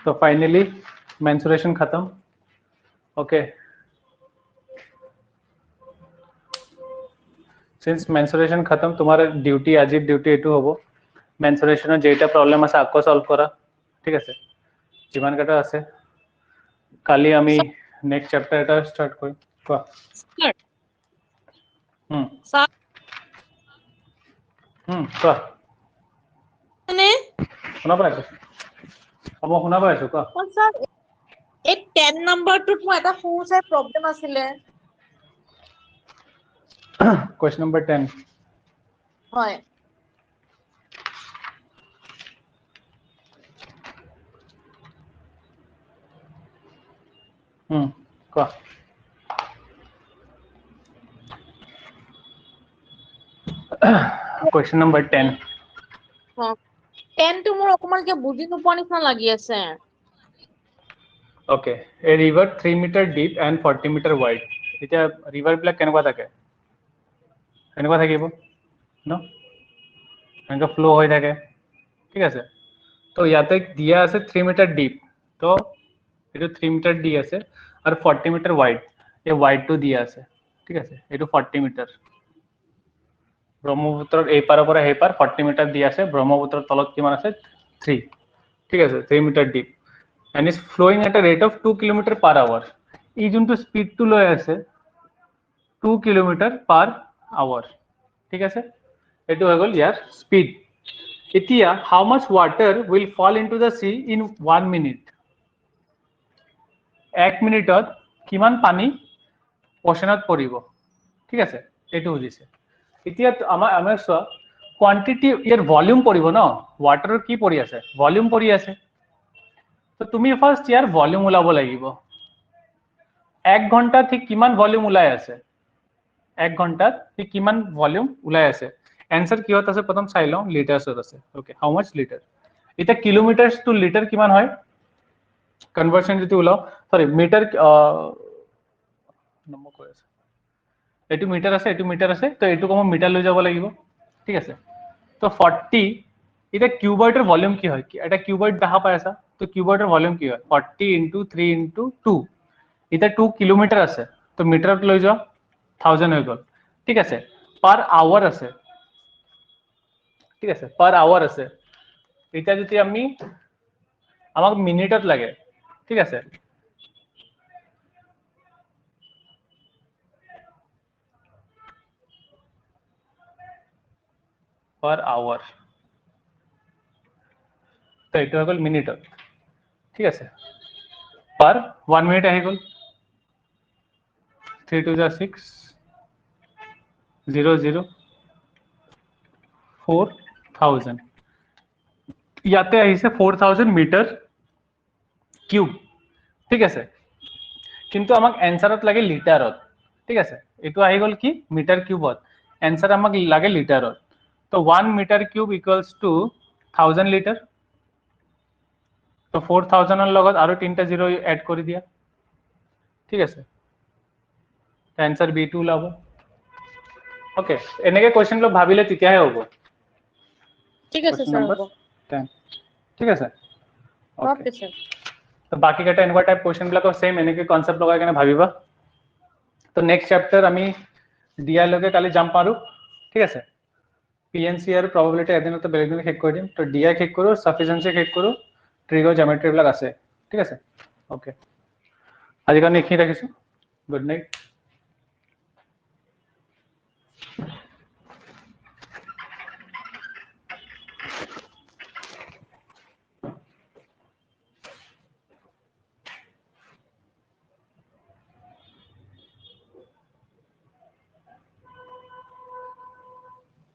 तो फाइनली मेंसुरेशन खत्म ओके सिंस मेंसुरेशन खत्म तुम्हारे ड्यूटी आजिर ड्यूटी एटू होबो मेंसुरेशनर जेटा प्रॉब्लम আছে আকো সলভ করা ঠিক আছে যিমান কাটা আছে কালি আমি নেক্সট চ্যাপ্টার এটা স্টার্ট করি কোৱা স্যাৰ হুম স্যাৰ কোৱা মানে শুনা পাই আছো মই শুনা পাই আছো কোৱা স্যাৰ এই 10 নম্বৰটোত মই এটা সৰু চাই প্ৰবলেম আছিলে क्वेश्चन नंबर 10 হয় কোৱা क्वेश्चन नंबर 10 10 টো মোৰ অকমান কি বুজি নোপোৱা নিচিনা লাগি আছে okay a river 3 metre deep and 40 metre wide এটা রিভার ব্ল্যাক কেনেকুৱা থাকে কেনেকুৱা থাকিব ন এনেকুৱা ফ্লো হৈ থাকে ঠিক আছে তো ইয়াতে দিয়া আছে 3 মিটার ডিপ তো এটো 3 মিটার ডি আছে আর 40 মিটার ওয়াইড এই ওয়াইড টু দিয়া আছে ঠিক আছে এটো 40 মিটার ব্ৰহ্মপুত্ৰৰ এই পাৰৰ পৰা এই পাৰ 40 মিটাৰ দিয়া আছে ব্ৰহ্মপুত্ৰৰ তলত কিমান আছে 3 ঠিক আছে 3 metre deep and is flowing at a rate of 2 km per hour এই যোনটো স্পিড টু লৈ আছে 2 km per hour ঠিক আছে এটো হৈ গল ইয়াৰ স্পিড এতিয়া how much water will fall into the sea in 1 minute 1 মিনিটত কিমান পানী ওশনত পৰিব ঠিক আছে এটো বুজিছে এতিয়া আমাৰ চোৱা কোয়ান্টিটি ইয়াৰ ভলিউম পৰিব ন ওয়াটাৰৰ কি পৰি আছে ভলিউম পৰি আছে তো তুমি ফার্স্ট ইয়ার ভলিউম উলাব লাগিব 1 ঘন্টা ঠিক কিমান ভলিউম উলাই আছে 1 ঘন্টাত ঠিক কিমান ভলিউম উলাই আছে आंसर কি হত আছে প্ৰথম চাই লও লিটাৰছত আছে ওকে হাউ মাচ লিটাৰ এটা কিলোমিটাৰস টু লিটাৰ কিমান হয় কনভাৰ্সন যদি উলাও সৰি মিটাৰ নম্বৰ কৈ আছে এটো মিটাৰ আছে তো এটো কম মিটাৰ লৈ যাব লাগিব ঠিক আছে তো 40 এটা কিউবয়েডৰ ভলিউম কি হয় এটা কিউবয়েড দেখা পাই আছা তো কিউবয়েডৰ ভলিউম কি হয় 40 * 3 * 2 এটা 2 কিলোমিটাৰ আছে তো মিটাৰত লৈ যাও 1000 হৈ গল ঠিক আছে পার আওয়ার আছে ঠিক আছে পার আওয়ার আছে এটা যদি আমি আমাক মিনিটত লাগে ঠিক আছে পার আওয়ার তো এটা হৈ গল মিনিটত ঠিক আছে পার 1 মিনিট আহি গল 3 * 2 = 6 0 0 4000 ইয়াতে আহিছে 4000 মিটার কিউব ঠিক আছে কিন্তু আমাক এনসারত লাগে লিটারত ঠিক আছে এটো আহি গল কি মিটার কিউবত এনসার আমাক লাগে লিটারত তো 1 metre cube equals to 1000 litre তো 4000 এর লগত আৰু 3টা জিৰো এড কৰি দিয়া ঠিক আছে आंसर B2 ওলাব ওকে এনেকে কোশ্চেন লক ভাবিলে তেতিয়াহে হ'ব ঠিক আছে স্যার হ'ব 10 ঠিক আছে ওকে স্যার তো বাকি কেটা এনেকুৱা টাইপ কোশ্চেন বিলাক সেম এনেকে কনসেপ্ট লগাই কেনে ভাবিবা তো নেক্সট চ্যাপ্টার আমি ডিআই লগে কালি জাম্প মাৰো ঠিক আছে পিএনসি আৰু প্ৰবাবিলিটি এদিনতে বেলেগ দিন শেষ কৰি দিম তো ডিআই শেষ কৰো সাফিসিয়েন্সি শেষ কৰো ট্ৰিগাৰ জিওমেট্ৰি বিলাক আছে ঠিক আছে ওকে আজি কাৰণে এইখিনি ৰাখিছো গুড নাইট